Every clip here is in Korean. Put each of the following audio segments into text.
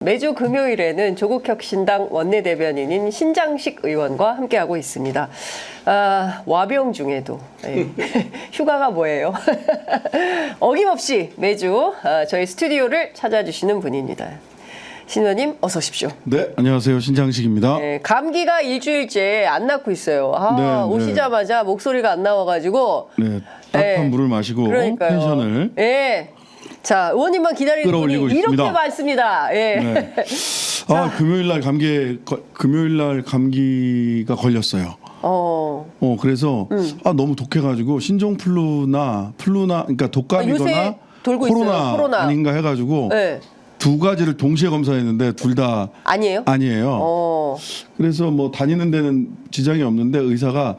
매주 금요일에는 조국혁신당 원내대변인인 신장식 의원과 함께하고 있습니다. 와병 중에도 휴가가 뭐예요? 어김없이 매주 저희 스튜디오를 찾아주시는 분입니다. 신 의원님 어서 오십시오. 네, 안녕하세요. 신장식입니다. 네, 감기가 일주일째 안 낫고 있어요. 네, 오시자마자 목소리가 안 나와가지고 네, 따뜻한 물을 마시고 그러니까요. 텐션을 자, 의원님만 기다리는 분이 끌어올리고 이렇게 있습니다. 많습니다. 네. 금요일날 감기가 걸렸어요. 그래서 너무 독해가지고 신종플루나 그러니까 독감이거나 요새 돌고 있어요. 코로나 아닌가 해가지고 두 가지를 동시에 검사했는데 둘 다 아니에요? 아니에요. 그래서 뭐 다니는 데는 지장이 없는데 의사가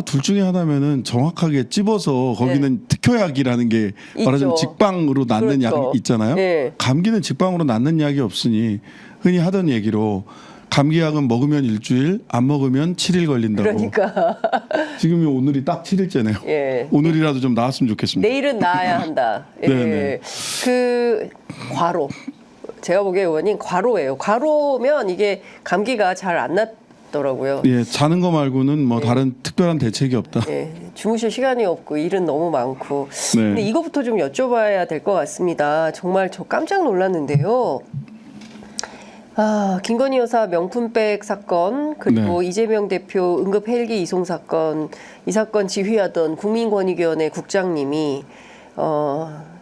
둘 중에 하나면은 정확하게 찝어서 거기는 특효약이라는 게 말하자면 직방으로 낫는 약 있잖아요. 감기는 직방으로 낫는 약이 없으니 흔히 하던 얘기로 감기약은 먹으면 일주일, 안 먹으면 7일 걸린다고. 그러니까 지금이 오늘이 딱 7일째네요. 오늘이라도 좀 나았으면 좋겠습니다. 내일은 나아야 한다. 그 과로. 제가 보기에 의원님 과로예요. 과로면 이게 감기가 잘 안 낫더라고요. 자는 거 말고는 뭐 다른 특별한 대책이 없다. 주무실 시간이 없고 일은 너무 많고. 근데 이거부터 좀 여쭤봐야 될 것 같습니다. 정말 저 깜짝 놀랐는데요. 김건희 여사 명품백 사건, 그리고 이재명 대표 응급 헬기 이송 사건, 이 사건 지휘하던 국민권익위원회 국장님이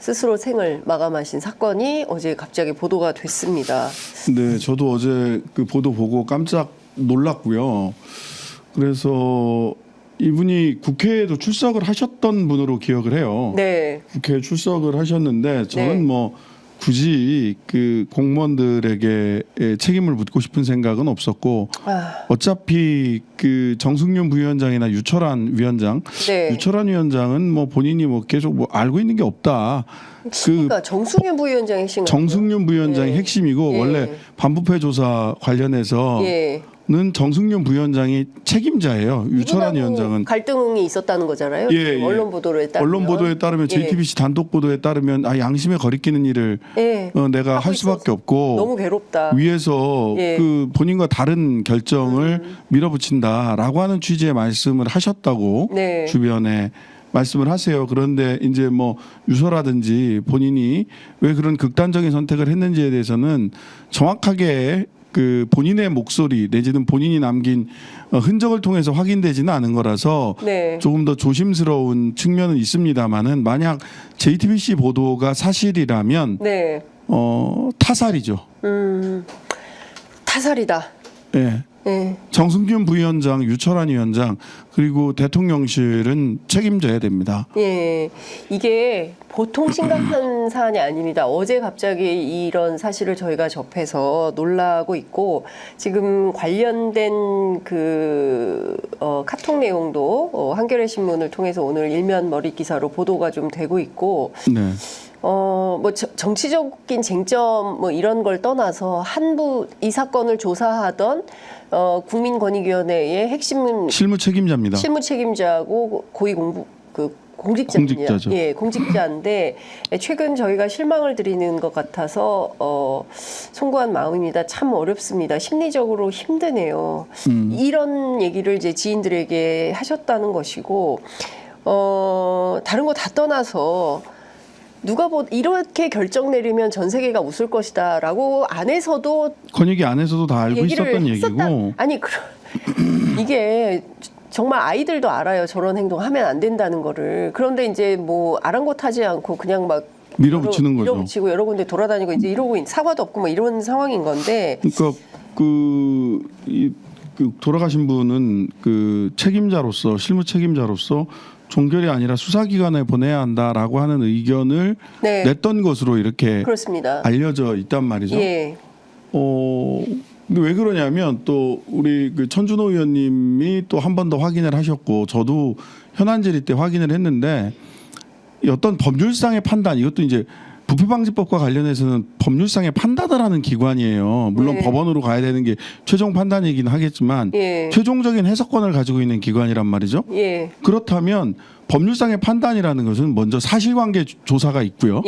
스스로 생을 마감하신 사건이 어제 갑자기 보도가 됐습니다. 네, 저도 어제 그 보도 보고 깜짝 놀랐고요. 그래서 이분이 국회에도 출석을 하셨던 분으로 기억을 해요. 국회에 출석을 하셨는데 저는 뭐 굳이 그 공무원들에게 책임을 묻고 싶은 생각은 없었고 어차피 그 정승윤 부위원장이나 유철한 위원장, 유철한 위원장은 뭐 본인이 뭐 계속 뭐 알고 있는 게 없다. 그러니까 정승윤 부위원장이 핵심. 정승윤 부위원장이 핵심이고 원래 반부패 조사 관련해서. 는 정승윤 부위원장이 책임자예요. 유철한 위원장은 갈등이 있었다는 거잖아요. 언론 보도에 따르면. 언론 보도에 따르면 JTBC 단독 보도에 따르면 양심에 거리끼는 일을 내가 할 수밖에 없고 너무 괴롭다. 위에서 그 본인과 다른 결정을 밀어붙인다라고 하는 취지의 말씀을 하셨다고 주변에 말씀을 하세요. 그런데 이제 뭐 유서라든지 본인이 왜 그런 극단적인 선택을 했는지에 대해서는 정확하게 그 본인의 목소리 내지는 본인이 남긴 흔적을 통해서 확인되지는 않은 거라서 조금 더 조심스러운 측면은 있습니다만은 만약 JTBC 보도가 사실이라면 타살이죠. 타살이다. 정승균 부위원장, 유철한 위원장 그리고 대통령실은 책임져야 됩니다. 이게 보통 심각한 사안이 아닙니다. 어제 갑자기 이런 사실을 저희가 접해서 놀라고 있고 지금 관련된 그 카톡 내용도 한겨레 신문을 통해서 오늘 일면 머릿 기사로 보도가 좀 되고 있고 뭐 정치적인 쟁점 뭐 이런 걸 떠나서 이 사건을 조사하던 국민권익위원회의 핵심 실무 책임자입니다. 실무 책임자고 고위 공직자죠. 공직자인데 최근 저희가 실망을 드리는 것 같아서 송구한 마음입니다. 참 어렵습니다. 심리적으로 힘드네요. 이런 얘기를 이제 지인들에게 하셨다는 것이고 다른 거 다 떠나서 누가 이렇게 결정 내리면 전 세계가 웃을 것이다라고 안에서도 권익위 안에서도 다 알고 있었던 얘기고 이게 정말 아이들도 알아요. 저런 행동 하면 안 된다는 거를. 그런데 이제 뭐 아랑곳하지 않고 그냥 막 밀어붙이는 거죠. 밀어붙이고 여러 군데 돌아다니고 이제 이러고 사과도 없고 뭐 이런 상황인 건데. 그러니까 그 돌아가신 분은 그 책임자로서 실무 책임자로서 종결이 아니라 수사기관에 보내야 한다라고 하는 의견을 냈던 것으로 이렇게 알려져 있단 말이죠. 근데 왜 그러냐면 또 우리 그 천준호 의원님이 또 한 번 더 확인을 하셨고 저도 현안 질의 때 확인을 했는데 어떤 법률상의 판단 이것도 이제 부패방지법과 관련해서는 법률상의 판단을 하는 기관이에요. 물론 법원으로 가야 되는 게 최종 판단이긴 하겠지만 최종적인 해석권을 가지고 있는 기관이란 말이죠. 그렇다면 법률상의 판단이라는 것은 먼저 사실관계 조사가 있고요.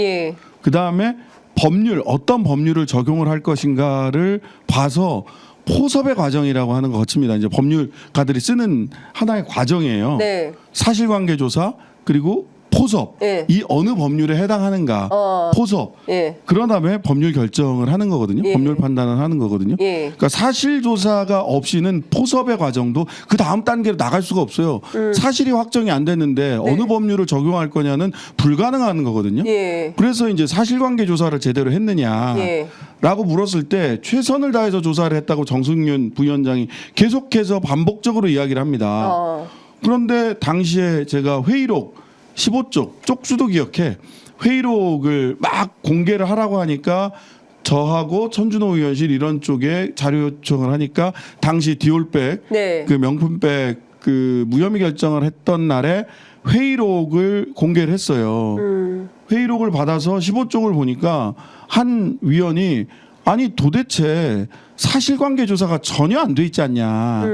그다음에 법률 어떤 법률을 적용을 할 것인가를 봐서 포섭의 과정이라고 하는 거 거칩니다. 이제 법률가들이 쓰는 하나의 과정이에요. 네. 사실관계 조사 그리고 포섭 예. 이 어느 법률에 해당하는가 포섭 예. 그런 다음에 법률 결정을 하는 거거든요. 예. 법률 판단을 하는 거거든요. 예. 그러니까 사실 조사가 없이는 포섭의 과정도 그 다음 단계로 나갈 수가 없어요. 사실이 확정이 안 됐는데 네. 어느 법률을 적용할 거냐는 불가능한 거거든요. 예. 그래서 이제 사실관계 조사를 제대로 했느냐라고 예. 물었을 때 최선을 다해서 조사를 했다고 정승윤 부위원장이 계속해서 반복적으로 이야기를 합니다. 그런데 당시에 제가 회의록 15쪽 쪽수도 기억해 회의록을 막 공개를 하라고 하니까 저하고 천준호 의원실 이런 쪽에 자료 요청을 하니까 당시 디올백 네. 그 명품백 그 무혐의 결정을 했던 날에 회의록을 공개를 했어요. 회의록을 받아서 15쪽을 보니까 한 위원이 아니 도대체 사실관계 조사가 전혀 안 돼 있지 않냐.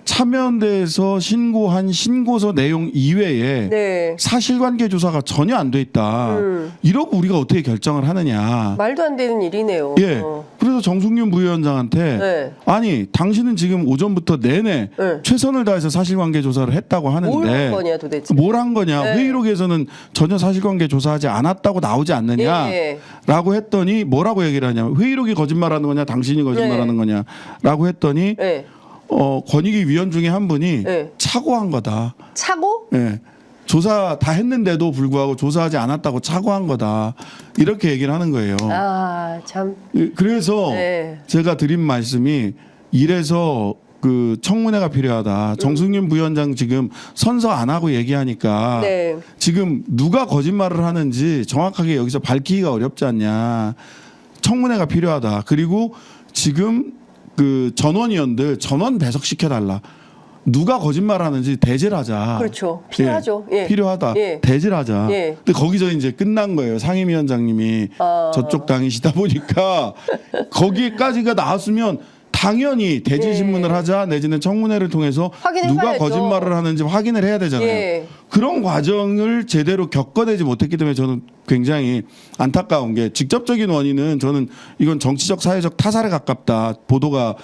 참여연대에서 신고한 신고서 내용 이외에 네. 사실관계 조사가 전혀 안 돼 있다. 이러고 우리가 어떻게 결정을 하느냐. 말도 안 되는 일이네요. 예. 그래서 정승윤 부위원장한테 네. 아니 당신은 지금 오전부터 내내 네. 최선을 다해서 사실관계 조사를 했다고 하는데 뭘 한 거냐 도대체. 뭘 한 거냐. 네. 회의록에서는 전혀 사실관계 조사하지 않았다고 나오지 않느냐라고 예. 했더니 뭐라고 얘기를 하냐면 회의록이 거짓말하는 거냐 당신이 거짓말하는 거냐라고 했더니 예. 권익위 위원 중에 한 분이 네. 착오한 거다. 차고? 예. 조사 다 했는데도 불구하고 조사하지 않았다고 착오한 거다. 이렇게 얘기를 하는 거예요. 아, 참. 그래서 네. 제가 드린 말씀이 이래서 그 청문회가 필요하다. 정승윤 부위원장 지금 선서 안 하고 얘기하니까 네. 지금 누가 거짓말을 하는지 정확하게 여기서 밝히기가 어렵지 않냐. 청문회가 필요하다. 그리고 지금 그 전원위원들 전원 배석시켜달라. 누가 거짓말하는지 대제를 하자. 그렇죠. 필요하죠. 예. 필요하다. 예. 대제를 하자. 예. 근데 거기서 이제 끝난 거예요. 상임위원장님이 저쪽 당이시다 보니까 거기까지가 나왔으면 당연히 대질 신문을 하자 내지는 청문회를 통해서 확인해 누가 봐야죠. 거짓말을 하는지 확인을 해야 되잖아요. 예. 그런 과정을 제대로 겪어내지 못했기 때문에 저는 굉장히 안타까운 게 직접적인 원인은 저는 이건 정치적 사회적 타살에 가깝다. 보도가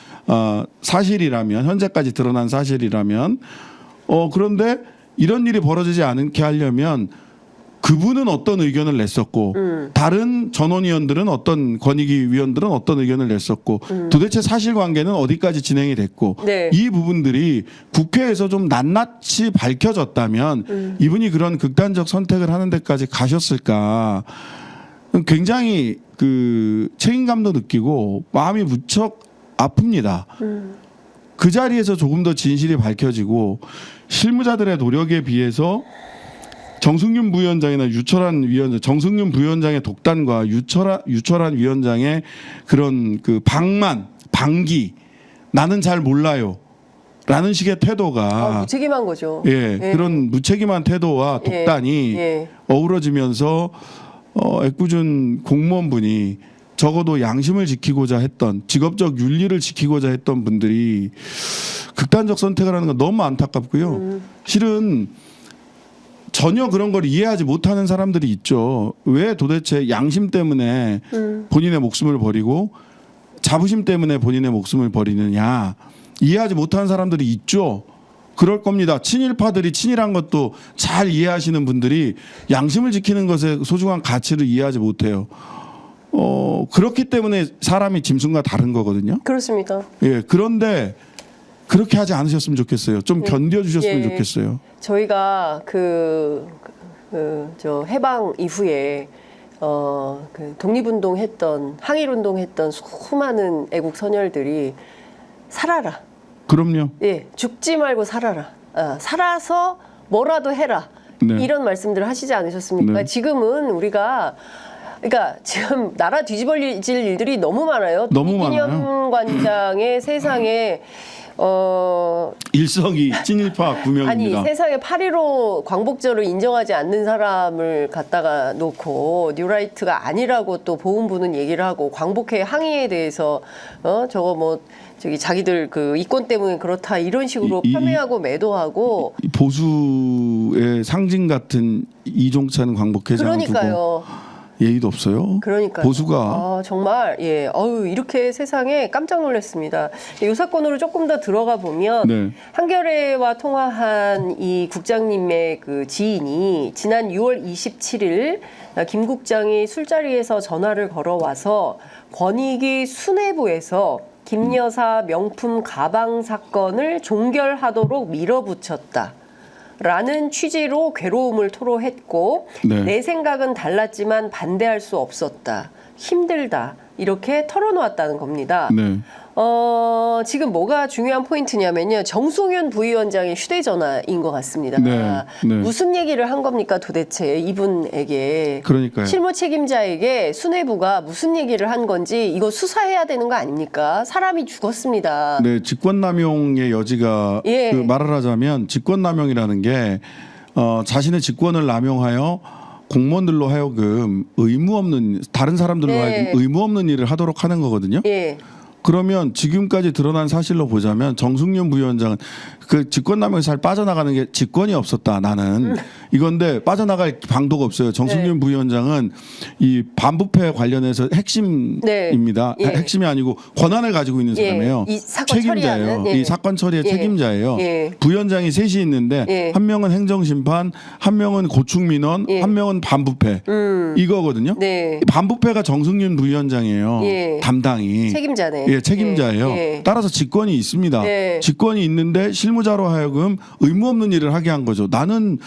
사실이라면 현재까지 드러난 사실이라면 그런데 이런 일이 벌어지지 않게 하려면 그분은 어떤 의견을 냈었고 다른 전원위원들은 어떤 권익위 위원들은 어떤 의견을 냈었고 도대체 사실관계는 어디까지 진행이 됐고 네. 이 부분들이 국회에서 좀 낱낱이 밝혀졌다면 이분이 그런 극단적 선택을 하는 데까지 가셨을까 굉장히 그 책임감도 느끼고 마음이 무척 아픕니다. 그 자리에서 조금 더 진실이 밝혀지고 실무자들의 노력에 비해서 정승윤 부위원장이나 유철한 위원장, 정승윤 부위원장의 독단과 유철한 위원장의 그런 그 방기, 나는 잘 몰라요. 라는 식의 태도가 무책임한 거죠. 예, 그런 무책임한 태도와 독단이 어우러지면서 애꿎은 공무원분이 적어도 양심을 지키고자 했던 직업적 윤리를 지키고자 했던 분들이 극단적 선택을 하는 건 너무 안타깝고요. 실은 전혀 그런 걸 이해하지 못하는 사람들이 있죠. 왜 도대체 양심 때문에 본인의 목숨을 버리고 자부심 때문에 본인의 목숨을 버리느냐. 이해하지 못하는 사람들이 있죠. 그럴 겁니다. 친일파들이 친일한 것도 잘 이해하시는 분들이 양심을 지키는 것의 소중한 가치를 이해하지 못해요. 그렇기 때문에 사람이 짐승과 다른 거거든요. 그렇습니다. 예, 그런데 그렇게 하지 않으셨으면 좋겠어요. 좀 견뎌주셨으면 좋겠어요. 저희가 저 해방 이후에 그 독립운동 했던 항일운동 했던 수많은 애국 선열들이 살아라. 그럼요. 예, 죽지 말고 살아라. 살아서 뭐라도 해라. 네. 이런 말씀들을 하시지 않으셨습니까? 네. 지금은 우리가 그러니까 지금 나라 뒤집어질 일들이 너무 많아요. 너무 이기념 관장의 세상에 일성이 친일파 구명입니다. 아니 세상에 8.15 광복절을 인정하지 않는 사람을 갖다가 놓고 뉴라이트가 아니라고 또 보훈부는 얘기를 하고 광복회 항의에 대해서 저거 뭐 저기 자기들 그 이권 때문에 그렇다 이런 식으로 폄훼하고 매도하고 보수의 상징 같은 이종찬 광복회장을 그러니까요. 두고 예의도 없어요. 그러니까요. 보수가. 정말 예, 이렇게 세상에 깜짝 놀랐습니다. 이 사건으로 조금 더 들어가 보면 네. 한겨레와 통화한 이 국장님의 그 지인이 지난 6월 27일 김 국장이 술자리에서 전화를 걸어와서 권익위 수뇌부에서 김 여사 명품 가방 사건을 종결하도록 밀어붙였다. 라는 취지로 괴로움을 토로했고 네. 내 생각은 달랐지만 반대할 수 없었다. 힘들다. 이렇게 털어놓았다는 겁니다. 네. 지금 뭐가 중요한 포인트냐면요. 정승윤 부위원장의 휴대전화인 것 같습니다. 네, 네. 무슨 얘기를 한 겁니까 도대체 이분에게. 그러니까요. 실무 책임자에게 수뇌부가 무슨 얘기를 한 건지 이거 수사해야 되는 거 아닙니까? 사람이 죽었습니다. 네, 직권남용의 여지가 예. 그 말을 하자면 직권남용이라는 게 자신의 직권을 남용하여 공무원들로 하여금 의무 없는 다른 사람들로 네. 하여금 의무 없는 일을 하도록 하는 거거든요. 예. 그러면 지금까지 드러난 사실로 보자면 정승윤 부위원장은 그 직권남용에서 잘 빠져나가는 게 직권이 없었다 나는 이건데 빠져나갈 방도가 없어요. 정승윤 네. 부위원장은 이 반부패 관련해서 핵심입니다. 네. 예. 핵심이 아니고 권한을 가지고 있는 예. 사람이에요. 이 사건 책임자예요. 처리하는? 예. 이 사건 처리의 예. 책임자예요. 예. 부위원장이 셋이 있는데 예. 한 명은 행정심판, 한 명은 고충민원, 예. 한 명은 반부패 이거거든요. 네. 반부패가 정승윤 부위원장이에요. 예. 담당이. 책임자네. 예, 책임자예요. 예. 따라서 직권이 있습니다. 예. 직권이 있는데 실무자로 하여금 의무 없는 일을 하게 한 거죠. 나는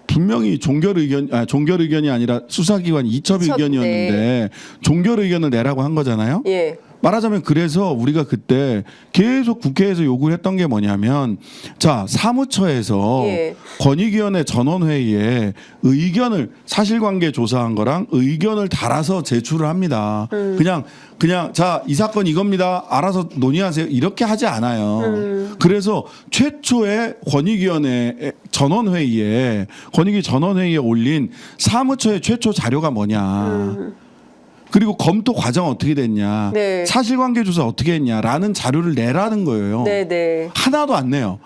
분명히 종결 의견이 아니라 수사기관 이첩 이첩, 의견이었는데 종결 의견을 내라고 한 거잖아요. 예. 말하자면 그래서 우리가 그때 계속 국회에서 요구를 했던 게 뭐냐면 자 사무처에서 예. 권익위원회 전원회의에 의견을 사실관계 조사한 거랑 의견을 달아서 제출을 합니다. 그냥 자 이 사건 이겁니다. 알아서 논의하세요. 이렇게 하지 않아요. 그래서 최초의 권익위원회 권익위 전원회의에 올린 사무처의 최초 자료가 뭐냐. 그리고 검토 과정 어떻게 됐냐, 네. 사실관계 조사 어떻게 했냐라는 자료를 내라는 거예요. 네네. 하나도 안 내요.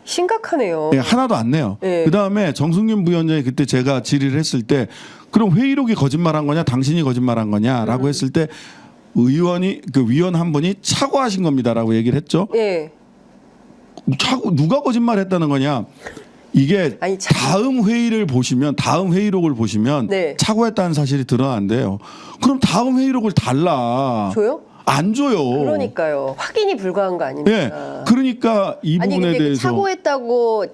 심각하네요. 네, 하나도 안 내요. 네. 그다음에 정승윤 부위원장이 그때 제가 질의를 했을 때 그럼 회의록이 거짓말한 거냐, 당신이 거짓말한 거냐라고 했을 때 위원 한 분이 착오하신 겁니다라고 얘기를 했죠. 예. 누가 거짓말했다는 거냐? 이게 아니, 다음 회의록을 보시면 네. 착오했다는 사실이 드러난대요. 그럼 다음 회의록을 달라. 줘요? 안 줘요. 그러니까요. 확인이 불가한 거 아닙니까? 예. 그러니까 이 아니 부분에 근데 그 대해서 착오했다고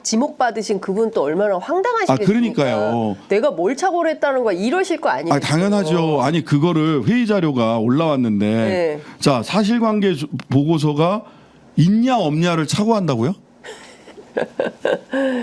지목 받으신 그분 또 얼마나 황당하시겠습니까? 그러니까요. 내가 뭘 착오를 했다는 거야 이러실 거 아니에요? 당연하죠. 아니 그거를 회의 자료가 올라왔는데 네. 자 사실관계 보고서가 있냐 없냐를 착오한다고요?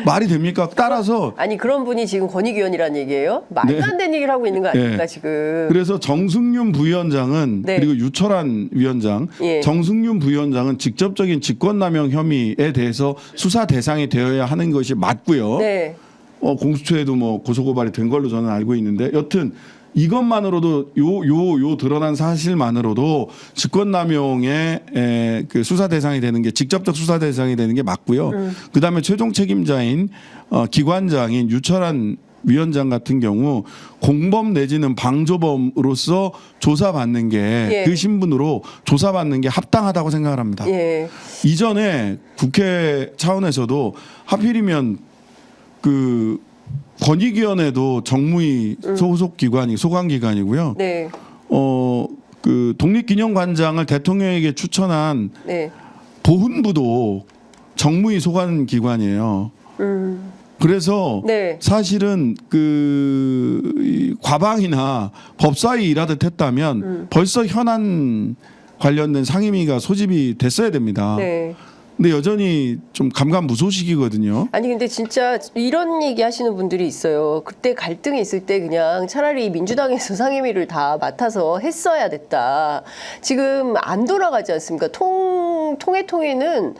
말이 됩니까? 따라서 아니 그런 분이 지금 권익위원이라는 얘기예요? 말도 네. 안 되는 얘기를 하고 있는 거 아닙니까 네. 지금? 그래서 정승윤 부위원장은 네. 그리고 유철한 위원장, 예. 정승윤 부위원장은 직접적인 직권남용 혐의에 대해서 수사 대상이 되어야 하는 것이 맞고요. 네. 공수처에도 뭐 고소고발이 된 걸로 저는 알고 있는데 여튼 이것만으로도 요 드러난 사실만으로도 직권남용의 그 수사 대상이 되는 게 직접적 수사 대상이 되는 게 맞고요. 그다음에 최종 책임자인 기관장인 유철한 위원장 같은 경우 공범 내지는 방조범으로서 조사받는 게 그 예. 신분으로 조사받는 게 합당하다고 생각을 합니다. 예. 이전에 국회 차원에서도 하필이면 그 권익위원회도 정무위 소속 기관이 소관 기관이고요. 네. 그 독립기념관장을 대통령에게 추천한 네. 보훈부도 정무위 소관 기관이에요. 그래서 네. 사실은 이 과방이나 법사위 일하듯 했다면 벌써 현안 관련된 상임위가 소집이 됐어야 됩니다. 네. 근데 여전히 좀 감감무소식이거든요. 아니 근데 진짜 이런 얘기 하시는 분들이 있어요. 그때 갈등이 있을 때 그냥 차라리 민주당에서 상임위를 다 맡아서 했어야 됐다. 지금 안 돌아가지 않습니까? 통해는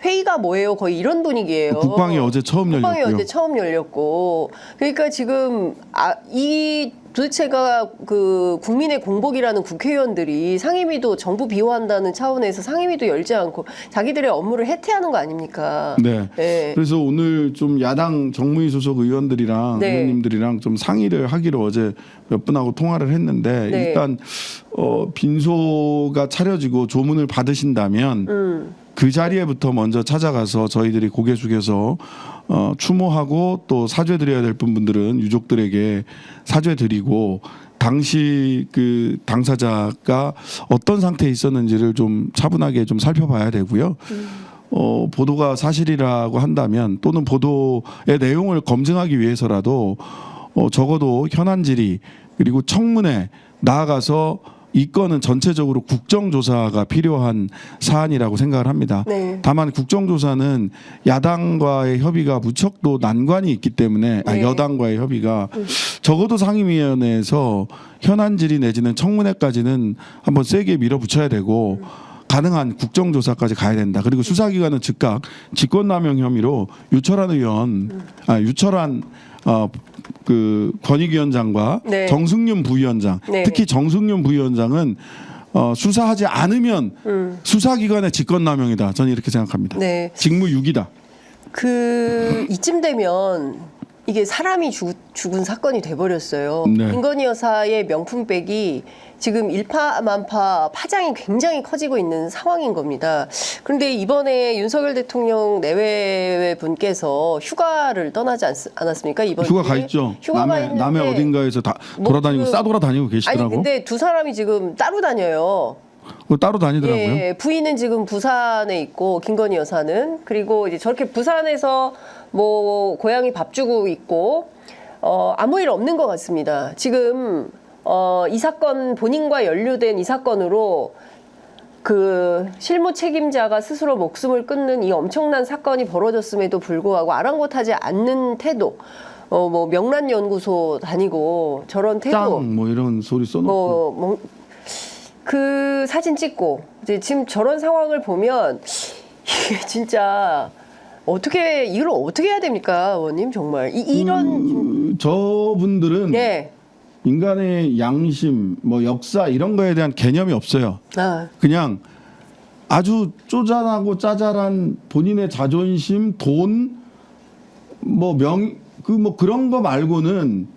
회의가 뭐예요? 거의 이런 분위기예요. 국방이 어제 처음 열렸고요. 국방이 어제 처음 열렸고. 그러니까 지금 이 도대체가 그 국민의 공복이라는 국회의원들이 상임위도 정부 비호한다는 차원에서 상임위도 열지 않고 자기들의 업무를 해태하는 거 아닙니까? 네. 네. 그래서 오늘 좀 야당 정무위 소속 의원들이랑 네. 의원님들이랑 좀 상의를 하기로 어제 몇 분하고 통화를 했는데 네. 일단 빈소가 차려지고 조문을 받으신다면 그 자리에부터 먼저 찾아가서 저희들이 고개 숙여서 추모하고 또 사죄드려야 될 분들은 유족들에게 사죄드리고 당시 그 당사자가 어떤 상태에 있었는지를 좀 차분하게 좀 살펴봐야 되고요. 보도가 사실이라고 한다면 또는 보도의 내용을 검증하기 위해서라도 적어도 현안 질의 그리고 청문회 나아가서 이 건은 전체적으로 국정조사가 필요한 사안이라고 생각을 합니다. 네. 다만 국정조사는 야당과의 협의가 무척 또 난관이 있기 때문에 네. 여당과의 협의가 적어도 상임위원회에서 현안 질의 내지는 청문회까지는 한번 세게 밀어붙여야 되고 가능한 국정조사까지 가야 된다. 그리고 수사기관은 즉각 직권남용 혐의로 유철한 의원, 유철한 그 권익위원장과 네. 정승윤 부위원장, 네. 특히 정승윤 부위원장은 수사하지 않으면 수사기관의 직권남용이다. 저는 이렇게 생각합니다. 네. 직무유기다. 이쯤 되면 이게 사람이 죽은 사건이 돼버렸어요. 네. 김건희 여사의 명품백이 지금 일파만파 파장이 굉장히 커지고 있는 상황인 겁니다. 그런데 이번에 윤석열 대통령 내외 분께서 휴가를 떠나지 않았습니까? 이번 휴가 주에? 가 있죠. 휴가가 있는데 남해 어딘가에서 다 돌아다니고 싸돌아다니고 계시더라고. 아니 근데 두 사람이 지금 따로 다녀요. 따로 다니더라고요. 예, 부인은 지금 부산에 있고 김건희 여사는 그리고 이제 저렇게 부산에서 뭐 고양이 밥 주고 있고 아무 일 없는 것 같습니다. 지금 이 사건 본인과 연루된 이 사건으로 그 실무 책임자가 스스로 목숨을 끊는 이 엄청난 사건이 벌어졌음에도 불구하고 아랑곳하지 않는 태도. 뭐 명란연구소 다니고 저런 태도. 뭐 이런 소리 써놓고. 그 사진 찍고 이제 지금 저런 상황을 보면 이게 진짜 이걸 어떻게 해야 됩니까, 의원님 정말 이런 저분들은 네. 인간의 양심, 뭐 역사 이런 거에 대한 개념이 없어요. 그냥 아주 쪼잔하고 짜잘한 본인의 자존심, 돈, 뭐 그런 거 말고는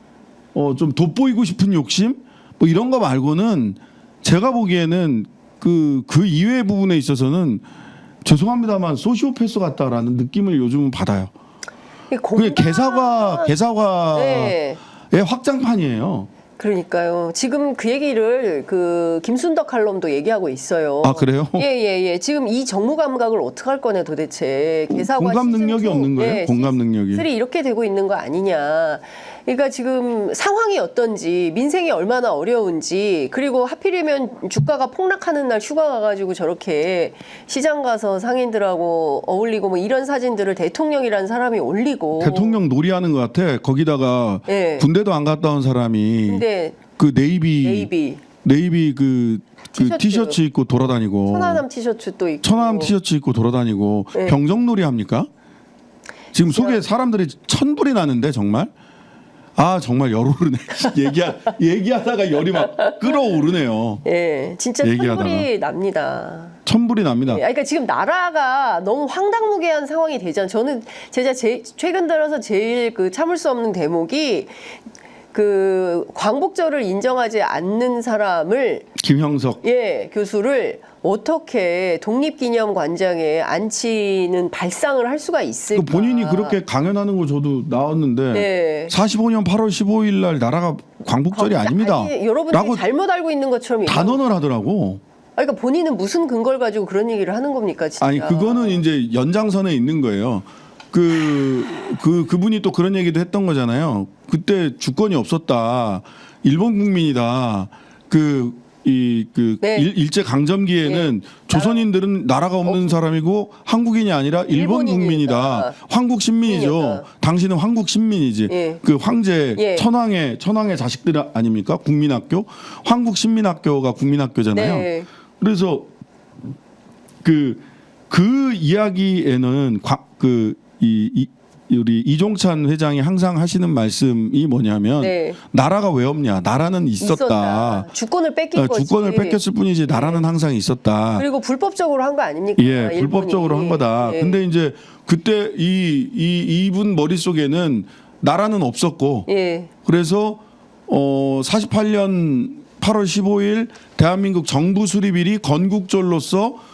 좀 돋보이고 싶은 욕심, 뭐 이런 거 말고는 제가 보기에는 그 이외의 부분에 있어서는 죄송합니다만 소시오패스 같다라는 느낌을 요즘은 받아요. 그게 개사과의 확장판이에요. 그러니까요. 지금 그 얘기를 그 김순덕 칼럼도 얘기하고 있어요. 아 그래요? 예. 지금 이 정무 감각을 어떻게 할 거냐 도대체. 개사과 공감 능력이 없는 거예요. 공감 능력이. 시즌 3 이렇게 되고 있는 거 아니냐. 그러니까 지금 상황이 어떤지, 민생이 얼마나 어려운지, 그리고 하필이면 주가가 폭락하는 날 휴가 가가지고 저렇게 시장 가서 상인들하고 어울리고 뭐 이런 사진들을 대통령이라는 사람이 올리고. 대통령 놀이하는 것 같아. 거기다가 네. 군대도 안 갔다 온 사람이 근데 그 네이비 그 티셔츠 입고 돌아다니고. 천안함 티셔츠 또 입고. 천안함 티셔츠 입고 돌아다니고 네. 병정놀이 합니까? 지금 속에 사람들이 천불이 나는데 정말. 아 정말 열 오르네. 얘기하다가 열이 막 끌어오르네요. 예, 진짜 얘기하다가. 천불이 납니다. 천불이 납니다. 그러니까 지금 나라가 너무 황당무계한 상황이 되잖아요. 저는 최근 들어서 제일 그 참을 수 없는 대목이 그 광복절을 인정하지 않는 사람을 김형석 교수를 어떻게 독립기념관장에 앉히는 발상을 할 수가 있을까? 본인이 그렇게 강연하는 거 저도 나왔는데 네. 45년 8월 15일 날 나라가 광복절이 아닙니다. 여러분들이 라고 잘못 알고 있는 것처럼 단언을 하더라고. 그러니까 본인은 무슨 근거를 가지고 그런 얘기를 하는 겁니까, 진짜? 아니 그거는 이제 연장선에 있는 거예요. 그분이 또 그런 얘기도 했던 거잖아요. 그때 주권이 없었다. 일본 국민이다. 일제 강점기에는 조선인들은 나라가 없는 사람이고 한국인이 아니라 일본 국민이다. 한국 신민이죠. 당신은 한국 신민이지. 그 황제 천황의 자식들 아닙니까? 국민학교. 한국 신민학교가 국민학교잖아요. 네. 그래서 그 이야기에는 우리 이종찬 회장이 항상 하시는 말씀이 뭐냐면 네. 나라가 왜 없냐? 나라는 있었다. 주권을 뺏긴 거지. 주권을 뺏겼을 뿐이지 나라는 항상 있었다. 그리고 불법적으로 한 거 아닙니까? 예, 일본이. 불법적으로 한 거다. 예. 근데 이제 그때 이분 머릿속에는 나라는 없었고 예. 그래서 48년 8월 15일 대한민국 정부 수립일이 건국절로서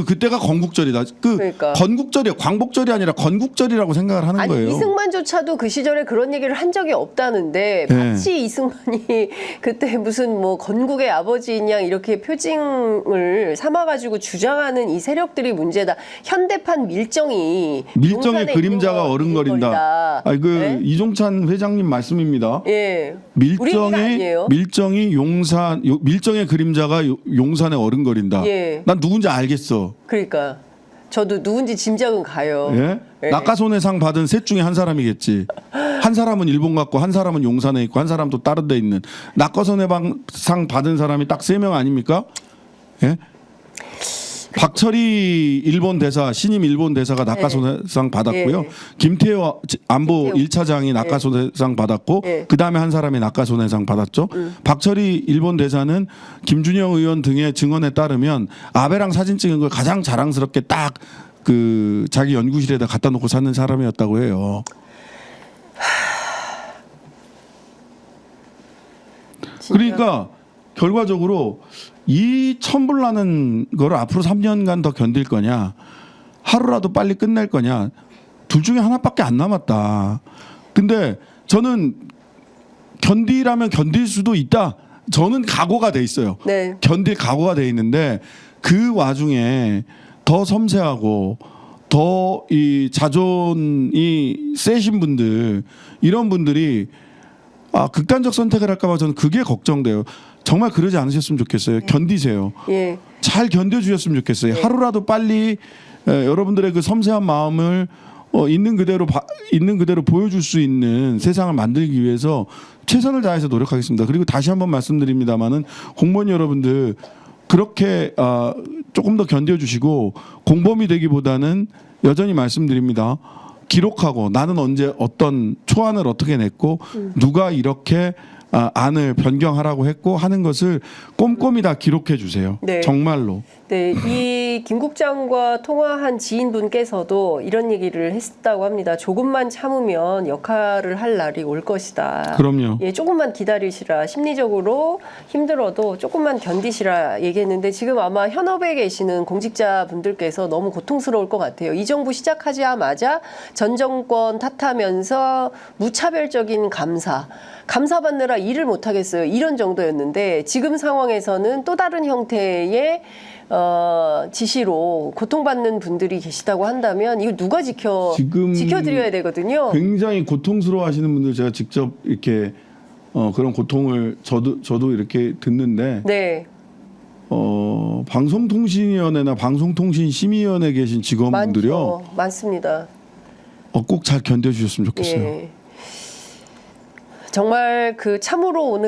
그때가 건국절이다. 그러니까. 건국절이 광복절이 아니라 건국절이라고 생각을 하는 아니 거예요. 이승만조차도 그 시절에 그런 얘기를 한 적이 없다는데 네. 마치 이승만이 그때 무슨 뭐 건국의 아버지인 양 이렇게 표징을 삼아가지고 주장하는 이 세력들이 문제다. 현대판 밀정의 용산에 그림자가 있는 어른거린다. 거리다. 네? 이종찬 회장님 말씀입니다. 예. 우리 얘기가 아니에요. 밀정의 그림자가 용산에 어른거린다. 예. 난 누군지 알겠어. 그러니까 저도 누군지 짐작은 가요. 예? 예. 낙하손해상 받은 셋 중에 한 사람이겠지. 한 사람은 일본 갔고 한 사람은 용산에 있고 한 사람은 또 다른 데 있는. 낙하손해상 받은 사람이 딱 3명 아닙니까? 예? 박철희 일본 대사, 신임 일본 대사가 낙하손해상 받았고요. 예. 김태호 안보 김태호. 1차장이 낙하손해상 받았고 예. 그다음에 한 사람이 낙하손해상 받았죠. 박철희 일본 대사는 김준영 의원 등의 증언에 따르면 아베랑 사진 찍은 걸 가장 자랑스럽게 딱 그 자기 연구실에다 갖다 놓고 사는 사람이었다고 해요. 그러니까 결과적으로 이 천불나는 거를 앞으로 3년간 더 견딜 거냐, 하루라도 빨리 끝낼 거냐, 둘 중에 하나밖에 안 남았다. 근데 저는 견디라면 견딜 수도 있다. 저는 각오가 돼 있어요. 네. 견딜 각오가 돼 있는데 그 와중에 더 섬세하고 더 이 자존이 세신 분들, 이런 분들이 극단적 선택을 할까봐 저는 그게 걱정돼요. 정말 그러지 않으셨으면 좋겠어요. 견디세요. 예. 잘 견뎌주셨으면 좋겠어요. 네. 하루라도 빨리 여러분들의 그 섬세한 마음을 있는 그대로 보여줄 수 있는 세상을 만들기 위해서 최선을 다해서 노력하겠습니다. 그리고 다시 한번 말씀드립니다만은 공무원 여러분들 그렇게 조금 더 견뎌주시고 공범이 되기보다는 여전히 말씀드립니다. 기록하고 나는 언제 어떤 초안을 어떻게 냈고 누가 이렇게 안을 변경하라고 했고 하는 것을 꼼꼼히 다 기록해 주세요. 네. 정말로. 네, 이 김 국장과 통화한 지인분께서도 이런 얘기를 했다고 합니다. 조금만 참으면 역할을 할 날이 올 것이다. 그럼요. 예, 조금만 기다리시라. 심리적으로 힘들어도 조금만 견디시라 얘기했는데 지금 아마 현업에 계시는 공직자분들께서 너무 고통스러울 것 같아요. 이 정부 시작하자마자 전 정권 탓하면서 무차별적인 감사받느라 일을 못하겠어요. 이런 정도였는데 지금 상황에서는 또 다른 형태의 지시로 고통받는 분들이 계시다고 한다면 이거 누가 지켜드려야 되거든요. 굉장히 고통스러워하시는 분들 제가 직접 이렇게 그런 고통을 저도 이렇게 듣는데 네. 방송통신위원회나 방송통신심의위원회에 계신 직원분들이요. 많습니다. 꼭 잘 견뎌주셨으면 좋겠어요. 예. 정말 그 참으로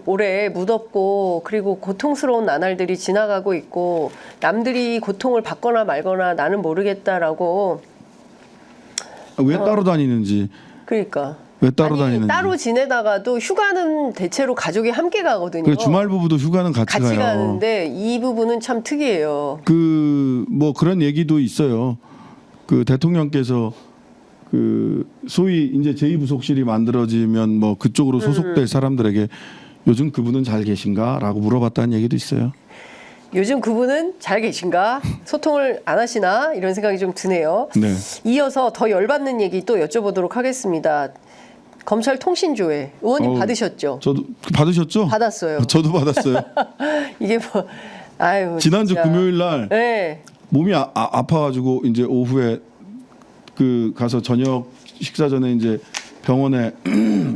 올해 무덥고 그리고 고통스러운 나날들이 지나가고 있고 남들이 고통을 받거나 말거나 나는 모르겠다라고 왜 따로 다니는지. 그러니까 왜 따로 다니는지. 따로 지내다가도 휴가는 대체로 가족이 함께 가거든요. 그래, 주말 부부도 휴가는 같이 가요. 가는데 이 부분은 참 특이해요. 뭐 그런 얘기도 있어요. 그 대통령께서 그 소위 이제 제2부속실이 만들어지면 뭐 그쪽으로 소속될 사람들에게 요즘 그분은 잘 계신가라고 물어봤다는 얘기도 있어요. 요즘 그분은 잘 계신가? 소통을 안 하시나? 이런 생각이 좀 드네요. 네. 이어서 더 열받는 얘기 또 여쭤보도록 하겠습니다. 검찰 통신조회 의원님 받으셨죠? 저도 받으셨죠? 받았어요. 저도 받았어요. 이게 뭐 아유 지난주 진짜. 금요일 날 네. 몸이 아파가지고 이제 오후에 그 가서 저녁 식사 전에 이제 병원에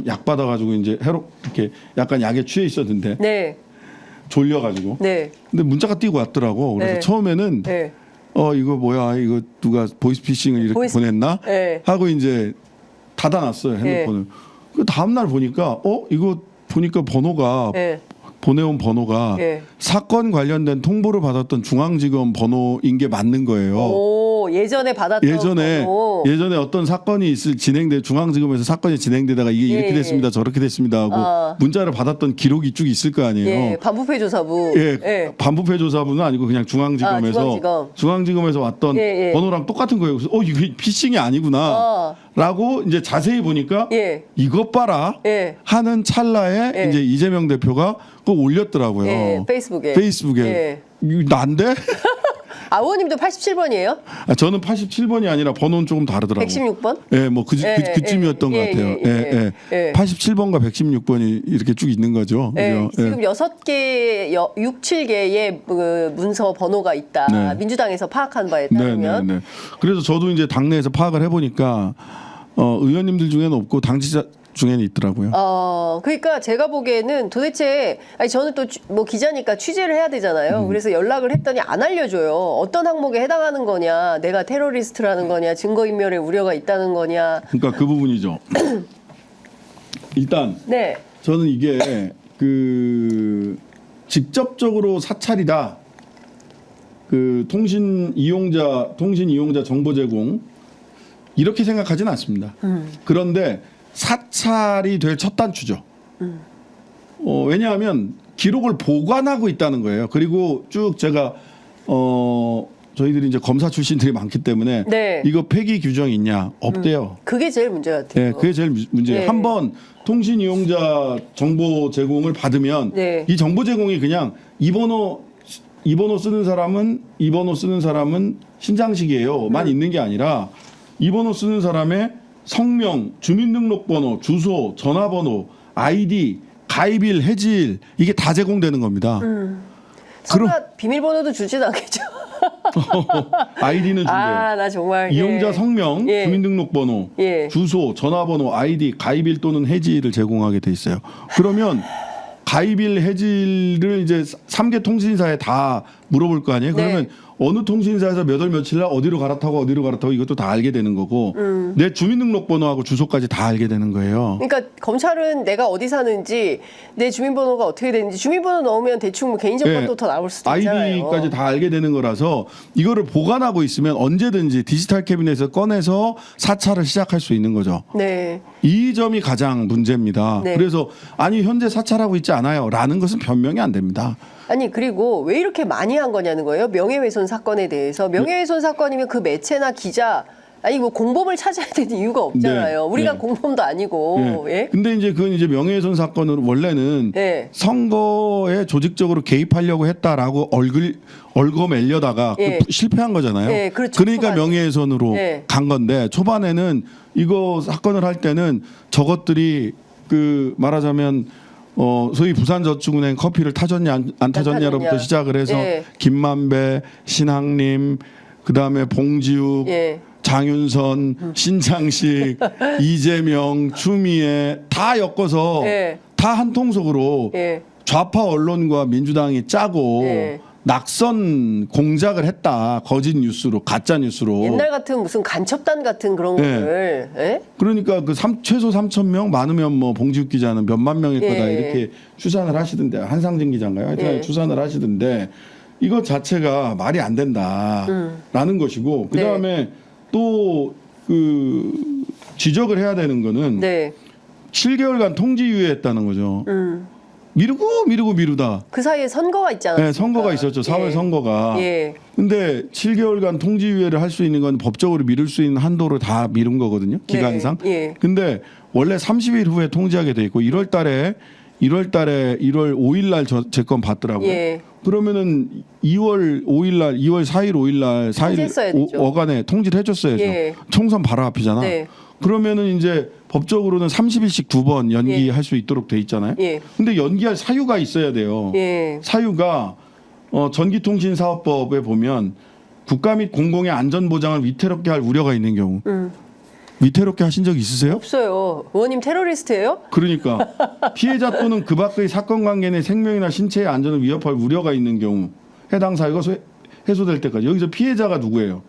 약 받아가지고 이제 이렇게 약간 약에 취해 있었는데 네. 졸려가지고. 네. 근데 문자가 뛰고 왔더라고. 그래서 네. 처음에는 네. 이거 뭐야, 이거 누가 보이스피싱을 이렇게 보냈나 네. 하고 이제 닫아놨어요 핸드폰을. 그 다음 날 보니까 이거 보니까 번호가 네. 보내온 번호가 네. 사건 관련된 통보를 받았던 중앙지검 번호인 게 맞는 거예요. 오, 예전에 받았던 번호. 예전에 어떤 사건이 진행돼 중앙지검에서 사건이 진행되다가 이게 이렇게 됐습니다, 저렇게 됐습니다 하고 문자를 받았던 기록이 쭉 있을 거 아니에요. 예, 반부패 조사부. 예, 반부패 조사부는 아니고 그냥 중앙지검에서 중앙지검에서 왔던 번호랑 똑같은 거예요. 그래서 이게 피싱이 아니구나라고 이제 자세히 보니까 이것 봐라 하는 찰나에 이제 이재명 대표가 그거 올렸더라고요. 페이스북에. 난데? 의원님도 87번이에요? 저는 87번이 아니라 번호는 조금 다르더라고요. 116번? 예, 뭐 그쯤이었던 것 같아요. 87번과 116번이 이렇게 쭉 있는 거죠. 그죠? 지금 6개, 6, 7개의 그 문서 번호가 있다. 민주당에서 파악한 바에 따르면. 그래서 저도 이제 당내에서 파악을 해보니까 의원님들 중에는 없고 당지자 중에는 있더라고요. 그러니까 제가 보기에는 도대체 저는 또 뭐 기자니까 취재를 해야 되잖아요. 그래서 연락을 했더니 안 알려줘요. 어떤 항목에 해당하는 거냐, 내가 테러리스트라는 거냐, 증거인멸의 우려가 있다는 거냐. 그러니까 그 부분이죠. 일단 저는 이게 그 직접적으로 사찰이다. 그 통신 이용자 정보 제공 이렇게 생각하지는 않습니다. 그런데 사찰이 될 첫 단추죠. 왜냐하면 기록을 보관하고 있다는 거예요. 그리고 쭉 제가 저희들이 이제 검사 출신들이 많기 때문에 이거 폐기 규정이 있냐 없대요. 그게 제일 문제 같아요. 네, 그게 제일 문제예요. 한번 통신 이용자 정보 제공을 받으면 이 정보 제공이 그냥 이 번호 쓰는 사람은 신장식이에요만 있는 게 아니라 이 번호 쓰는 사람의 성명, 주민등록번호, 주소, 전화번호, 아이디, 가입일, 해지일 이게 다 제공되는 겁니다. 설마 비밀번호도 주진 않겠죠? 아이디는 준대요. 나 정말. 이용자 성명, 주민등록번호, 주소, 전화번호, 아이디, 가입일 또는 해지일을 제공하게 돼 있어요. 그러면 가입일, 해지일을 이제 3개 통신사에 다 물어볼 거 아니에요? 그러면 어느 통신사에서 몇 월 며칠 날 어디로 갈아타고 이것도 다 알게 되는 거고 내 주민등록번호하고 주소까지 다 알게 되는 거예요. 그러니까 검찰은 내가 어디 사는지 내 주민번호가 어떻게 되는지 주민번호 넣으면 대충 뭐 개인정보도 더 나올 수도 있잖아요. 아이디까지 다 알게 되는 거라서 이거를 보관하고 있으면 언제든지 디지털 캐비넷에서 꺼내서 사찰을 시작할 수 있는 거죠. 이 점이 가장 문제입니다. 그래서 현재 사찰하고 있지 않아요 라는 것은 변명이 안 됩니다. 그리고 왜 이렇게 많이 한 거냐는 거예요. 명예훼손 사건에 대해서. 명예훼손 사건이면 그 매체나 기자 뭐 공범을 찾아야 되는 이유가 없잖아요. 우리가 공범도 아니고. 근데 이제 그건 이제 명예훼손 사건으로 원래는 선거에 조직적으로 개입하려고 했다라고 얽어매려다가 실패한 거잖아요. 그러니까 명예훼손으로 간 건데 초반에는 이거 사건을 할 때는 저것들이 그 말하자면 소위 부산저축은행 커피를 타졌냐 안 타졌냐로부터 시작을 해서 김만배, 신학림, 그다음에 봉지욱, 장윤선, 신창식, 이재명, 추미애 다 엮어서 다 한 통속으로 좌파 언론과 민주당이 짜고 낙선 공작을 했다. 거짓 뉴스로, 가짜 뉴스로. 옛날 같은 무슨 간첩단 같은 그런 거를. 그러니까 그 최소 3,000명, 많으면 뭐 봉지욱 기자는 몇만 명일 거다 이렇게 추산을 하시던데, 한상진 기자인가요? 하여튼 추산을 하시던데 이것 자체가 말이 안 된다라는 것이고, 그 다음에 또 그 지적을 해야 되는 거는 7개월간 통지유예했다는 거죠. 미루다. 그 사이에 선거가 있잖아요. 네, 선거가 있었죠. 4월 선거가. 근데 7개월간 통지유예를 할 수 있는 건 법적으로 미룰 수 있는 한도를 다 미룬 거거든요. 기간상. 근데 원래 30일 후에 통지하게 돼 있고 1월 5일 날 제 건 받더라고요. 그러면은 2월 5일 날, 2월 4일, 5일 날 4일 어간에 통지를 해줬어야죠. 총선 바로 앞이잖아. 그러면은 이제 법적으로는 30일씩 2번 연기할 수 있도록 돼 있잖아요. 근데 연기할 사유가 있어야 돼요. 사유가 전기통신사업법에 보면 국가 및 공공의 안전 보장을 위태롭게 할 우려가 있는 경우. 위태롭게 하신 적 있으세요? 없어요. 의원님 테러리스트예요? 그러니까 피해자 또는 그 밖의 사건 관계 내 생명이나 신체의 안전을 위협할 우려가 있는 경우 해당 사유가 해소될 때까지. 여기서 피해자가 누구예요?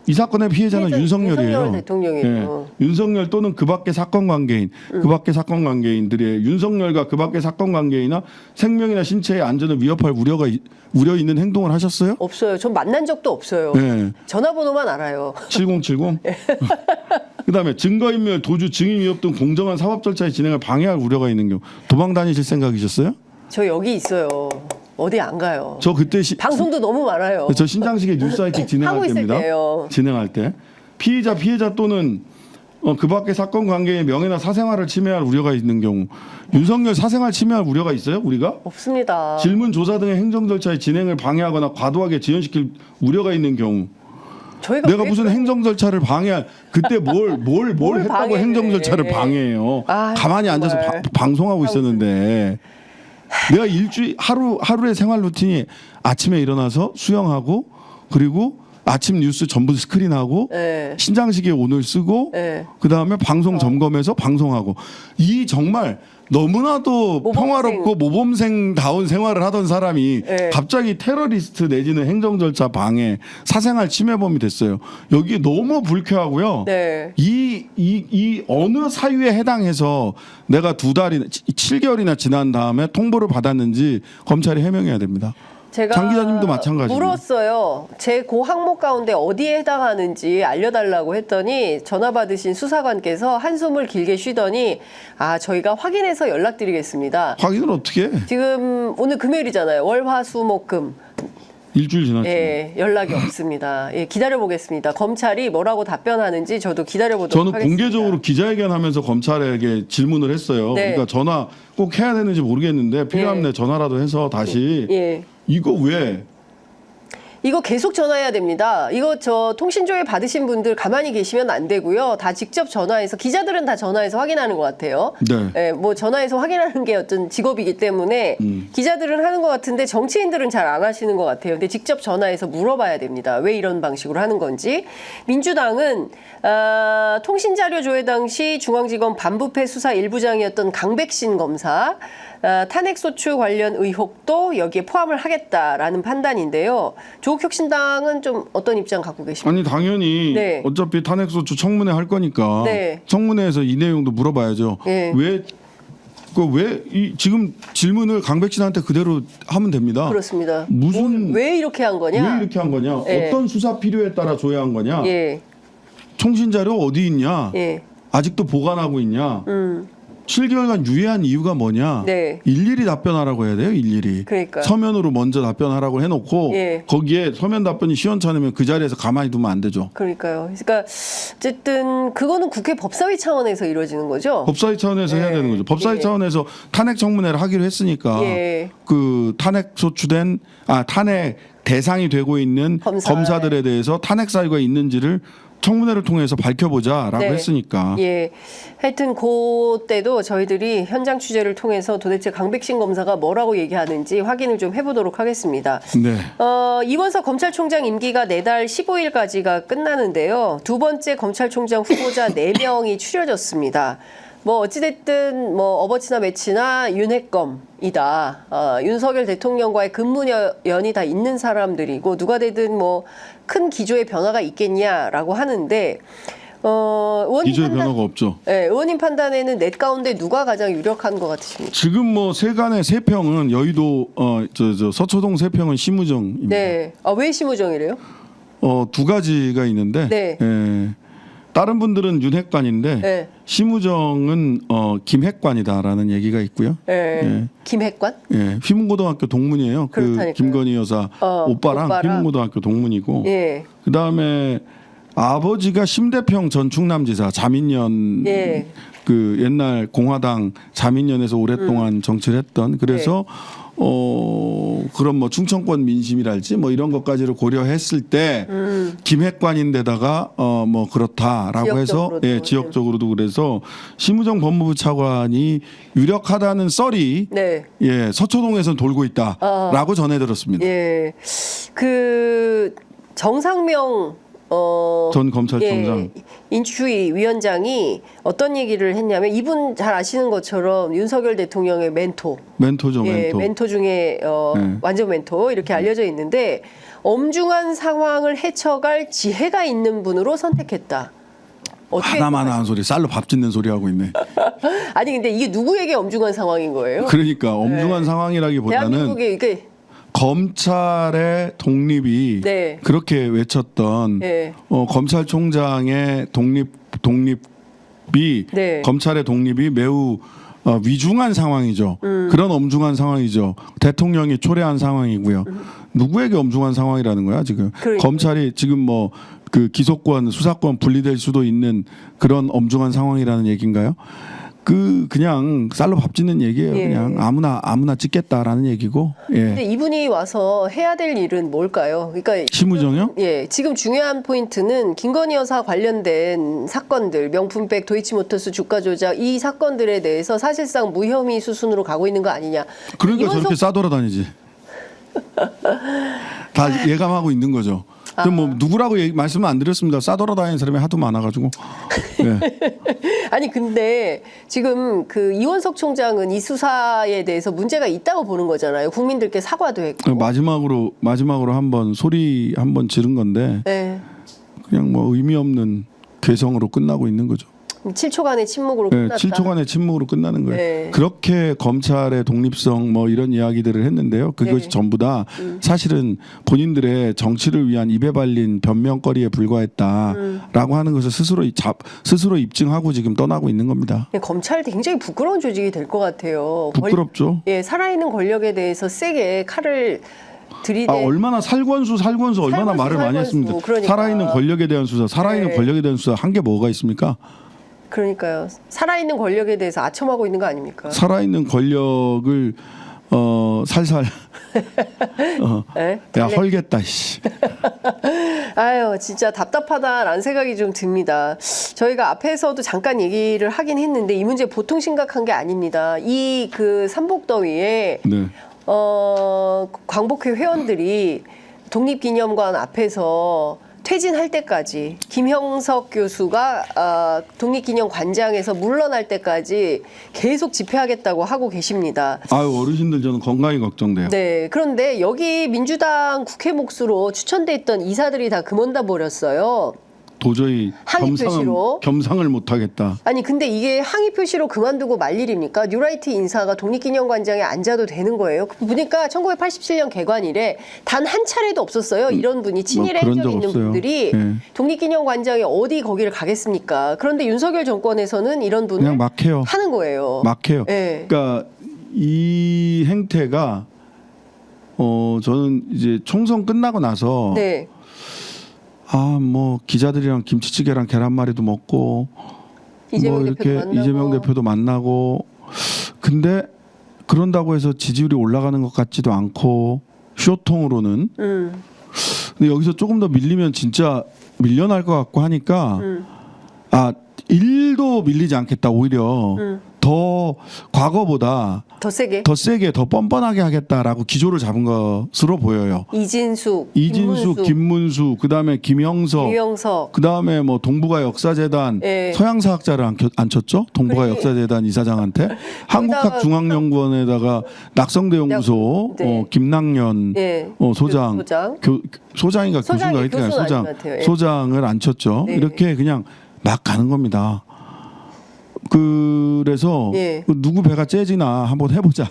이 사건의 피해자는 윤석열이에요. 윤석열 대통령이에요. 윤석열 또는 그 밖의 사건 관계인, 그 밖의 사건 관계인들의 윤석열과 그 밖의 사건 관계이나 생명이나 신체의 안전을 위협할 우려 있는 행동을 하셨어요? 없어요. 전 만난 적도 없어요. 네. 전화번호만 알아요. 7070. 그다음에 증거인멸, 도주, 증인 위협 등 공정한 사법 절차의 진행을 방해할 우려가 있는 경우 도망 다니실 생각이셨어요? 저 여기 있어요. 어디 안 가요. 저 그때 방송도 너무 많아요. 저 신장식의 뉴스사이트 진행할 하고 있을 때입니다. 때예요. 진행할 때 피해자 또는 그 밖의 사건 관계의 명예나 사생활을 침해할 우려가 있는 경우 윤석열 사생활 침해할 우려가 있어요? 우리가? 없습니다. 질문 조사 등의 행정 절차의 진행을 방해하거나 과도하게 지연시킬 우려가 있는 경우 저희가 내가 무슨 행정 절차를 방해할 그때 뭘 했다고 방해해. 행정 절차를 방해해요. 아, 가만히 앉아서 정말. 방송하고 있었는데 내가 일주일 하루의 생활 루틴이 아침에 일어나서 수영하고 그리고 아침 뉴스 전부 스크린하고 네. 신장식에 오늘 쓰고 네. 그다음에 방송 점검해서 방송하고 이 정말 너무나도 모범생. 평화롭고 모범생다운 생활을 하던 사람이 네. 갑자기 테러리스트 내지는 행정 절차 방해, 사생활 침해범이 됐어요. 여기 너무 불쾌하고요. 네. 이 어느 사유에 해당해서 내가 7개월이나 지난 다음에 통보를 받았는지 검찰이 해명해야 됩니다. 제가 장 기자님도 마찬가지고요. 물었어요. 제 그 항목 가운데 어디에 해당하는지 알려달라고 했더니 전화 받으신 수사관께서 한숨을 길게 쉬더니 저희가 확인해서 연락드리겠습니다. 확인을 어떻게 해? 지금 오늘 금요일이잖아요. 월, 화, 수, 목, 금. 일주일 지났죠. 예, 연락이 없습니다. 예, 기다려보겠습니다. 검찰이 뭐라고 답변하는지 저도 기다려보도록 저는 하겠습니다. 공개적으로 기자회견하면서 검찰에게 질문을 했어요. 네. 그러니까 전화 꼭 해야 되는지 모르겠는데 필요하면 예. 전화라도 해서 다시 예. 이거 왜 이거 계속 전화해야 됩니다. 이거 저 통신조회 받으신 분들 가만히 계시면 안 되고요. 다 직접 전화해서 기자들은 다 전화해서 확인하는 것 같아요. 네. 예, 뭐 전화해서 확인하는 게 어떤 직업이기 때문에 기자들은 하는 것 같은데 정치인들은 잘 안 하시는 것 같아요. 근데 직접 전화해서 물어봐야 됩니다. 왜 이런 방식으로 하는 건지. 민주당은 통신자료 조회 당시 중앙지검 반부패 수사 1부장이었던 강백신 검사 탄핵소추 관련 의혹도 여기에 포함을 하겠다라는 판단인데요. 조국혁신당은 좀 어떤 입장 갖고 계십니까? 아니 당연히 네. 어차피 탄핵소추 청문회 할 거니까 네. 청문회에서 이 내용도 물어봐야죠. 네. 지금 질문을 강백신한테 그대로 하면 됩니다. 그렇습니다. 무슨 왜 이렇게 한 거냐? 왜 이렇게 한 거냐? 예. 어떤 수사 필요에 따라 조회한 거냐? 예, 통신 자료 어디 있냐? 예, 아직도 보관하고 있냐? 7개월간 유예한 이유가 뭐냐? 네. 일일이 답변하라고 해야 돼요. 일일이. 그러니까요. 서면으로 먼저 답변하라고 해놓고 예. 거기에 서면 답변이 시원찮으면 그 자리에서 가만히 두면 안 되죠. 그러니까요. 그러니까 어쨌든 그거는 국회 법사위 차원에서 이루어지는 거죠. 법사위 차원에서 해야 예. 되는 거죠. 법사위 예. 차원에서 탄핵 청문회를 하기로 했으니까 예. 그 탄핵 탄핵 대상이 되고 있는 검사들에 대해서 탄핵 사유가 있는지를 청문회를 통해서 밝혀보자라고 네. 했으니까. 예. 하여튼 그때도 저희들이 현장 취재를 통해서 도대체 강백신 검사가 뭐라고 얘기하는지 확인을 좀 해보도록 하겠습니다. 네. 이원석 검찰총장 임기가 내달 15일까지가 끝나는데요. 두 번째 검찰총장 후보자 4명이 추려졌습니다. 뭐 어찌됐든 뭐 어버치나 매치나 윤핵검이다. 윤석열 대통령과의 근무연이 다 있는 사람들이고 누가 되든 뭐 큰 기조의 변화가 있겠냐라고 하는데 의원님 기조의 변화가 없죠. 네, 의원님 판단에는 넷 가운데 누가 가장 유력한 것 같으십니까? 지금 뭐 세간의 세 평은 여의도 서초동 세 평은 심우정입니다. 네. 왜 심우정이래요? 두 가지가 있는데 네. 예, 다른 분들은 윤핵관인데 네. 심우정은 김핵관이다라는 얘기가 있고요. 네. 예. 김핵관? 예, 휘문고등학교 동문이에요. 그렇다니까요. 그 김건희 여사 오빠랑 휘문고등학교 동문이고. 예. 그 다음에 아버지가 심대평 전 충남지사 자민련 예. 그 옛날 공화당 자민련에서 오랫동안 정치를 했던 그래서 그런 뭐 충청권 민심이랄지 뭐 이런 것까지를 고려했을 때 김핵관인데다가 뭐 그렇다라고 해서 지역적으로도. 지역적으로도 그래서 심우정 법무부 차관이 유력하다는 썰이 네. 서초동에서 돌고 있다라고 전해 들었습니다. 예. 그 정상명 전 검찰총장. 예, 인추위 위원장이 어떤 얘기를 했냐면 이분 잘 아시는 것처럼 윤석열 대통령의 멘토죠, 예, 멘토. 멘토 중에 네. 완전 멘토 이렇게 알려져 있는데 엄중한 상황을 헤쳐갈 지혜가 있는 분으로 선택했다. 어떻게 하나만 소리, 쌀로 밥 짓는 소리 하고 있네. 아니 근데 이게 누구에게 엄중한 상황인 거예요? 그러니까 엄중한 상황이라기보다는 대한민국의 이게 검찰의 독립이 네. 그렇게 외쳤던 네. 검찰총장의 독립이 네. 검찰의 독립이 매우 위중한 상황이죠. 그런 엄중한 상황이죠. 대통령이 초래한 상황이고요. 누구에게 엄중한 상황이라는 거야 지금? 그러니까요. 검찰이 지금 뭐 그 기소권, 수사권 분리될 수도 있는 그런 엄중한 상황이라는 얘기인가요? 그냥 쌀로 밥 짓는 얘기예요. 예. 그냥 아무나 찍겠다라는 얘기고. 예. 근데 이분이 와서 해야 될 일은 뭘까요? 그러니까 심우정이요? 예, 지금 중요한 포인트는 김건희 여사 관련된 사건들, 명품백, 도이치모터스 주가 조작 이 사건들에 대해서 사실상 무혐의 수순으로 가고 있는 거 아니냐. 그러니까 저렇게 싸돌아다니지. 다 예감하고 있는 거죠. 그럼 뭐 누구라고 말씀은 안 드렸습니다. 싸돌아다니는 사람이 하도 많아가지고. 예. 아니 근데 지금 그 이원석 총장은 이 수사에 대해서 문제가 있다고 보는 거잖아요. 국민들께 사과도 했고. 마지막으로 한번 소리 한번 지른 건데 네. 그냥 뭐 의미 없는 괴성으로 끝나고 있는 거죠. 7초간의 침묵으로 네, 끝났다. 7초간의 침묵으로 끝나는 거예요. 네. 그렇게 검찰의 독립성 뭐 이런 이야기들을 했는데요. 그것이 네. 전부 다 사실은 본인들의 정치를 위한 입에 발린 변명거리에 불과했다라고 하는 것을 스스로 입증하고 지금 떠나고 있는 겁니다. 네, 검찰 굉장히 부끄러운 조직이 될 것 같아요. 부끄럽죠. 예, 살아있는 권력에 대해서 세게 칼을 들이대. 얼마나 살권수 얼마나 말을 많이 했습니다. 그러니까. 살아있는 권력에 대한 수사, 살아있는 네. 권력에 대한 수사 한 게 뭐가 있습니까? 그러니까요. 살아있는 권력에 대해서 아첨하고 있는 거 아닙니까? 살아있는 권력을 살살 네? 야 헐겠다 씨. 아유 진짜 답답하다라는 생각이 좀 듭니다. 저희가 앞에서도 잠깐 얘기를 하긴 했는데 이 문제 보통 심각한 게 아닙니다. 이 그 삼복더위에 네. 광복회 회원들이 독립기념관 앞에서 퇴진할 때까지 김형석 교수가 독립기념관장에서 물러날 때까지 계속 집회하겠다고 하고 계십니다. 아유 어르신들 저는 건강이 걱정돼요. 네, 그런데 여기 민주당 국회 몫으로 추천돼 있던 이사들이 다 금원다 버렸어요. 도저히 항의 표시로. 겸상을 못하겠다. 아니 근데 이게 항의 표시로 그만두고 말 일입니까? 뉴라이트 인사가 독립기념관장에 앉아도 되는 거예요? 보니까 1987년 개관 이래 단 한 차례도 없었어요. 이런 분이 친일의 그런 행적 적 있는 없어요. 분들이 네. 독립기념관장에 어디 거기를 가겠습니까? 그런데 윤석열 정권에서는 이런 분을 그냥 막 해요. 하는 거예요. 막 해요. 네. 그러니까 이 행태가 저는 이제 총선 끝나고 나서 네. 뭐 기자들이랑 김치찌개랑 계란말이도 먹고 이재명 뭐 대표도 이렇게 만나고. 이재명 대표도 만나고 근데 그런다고 해서 지지율이 올라가는 것 같지도 않고 쇼통으로는 근데 여기서 조금 더 밀리면 진짜 밀려날 것 같고 하니까 1도 밀리지 않겠다 오히려 더 과거보다 더 세게. 더 세게 더 뻔뻔하게 하겠다라고 기조를 잡은 것으로 보여요. 이진숙, 김문수, 그다음에 김영석, 유영석. 그다음에 뭐 동북아 역사재단 예. 서양사학자를 앉혔죠. 동북아 그래. 역사재단 이사장한테 한국학중앙연구원에다가 낙성대연구소 네. 김낙년 예. 소장, 소장인가 교수인가 교수는 이렇게 아닌 소장 것 같아요. 예. 소장을 앉혔죠. 네. 이렇게 그냥 막 가는 겁니다. 그래서 예. 누구 배가 째지나 한번 해보자.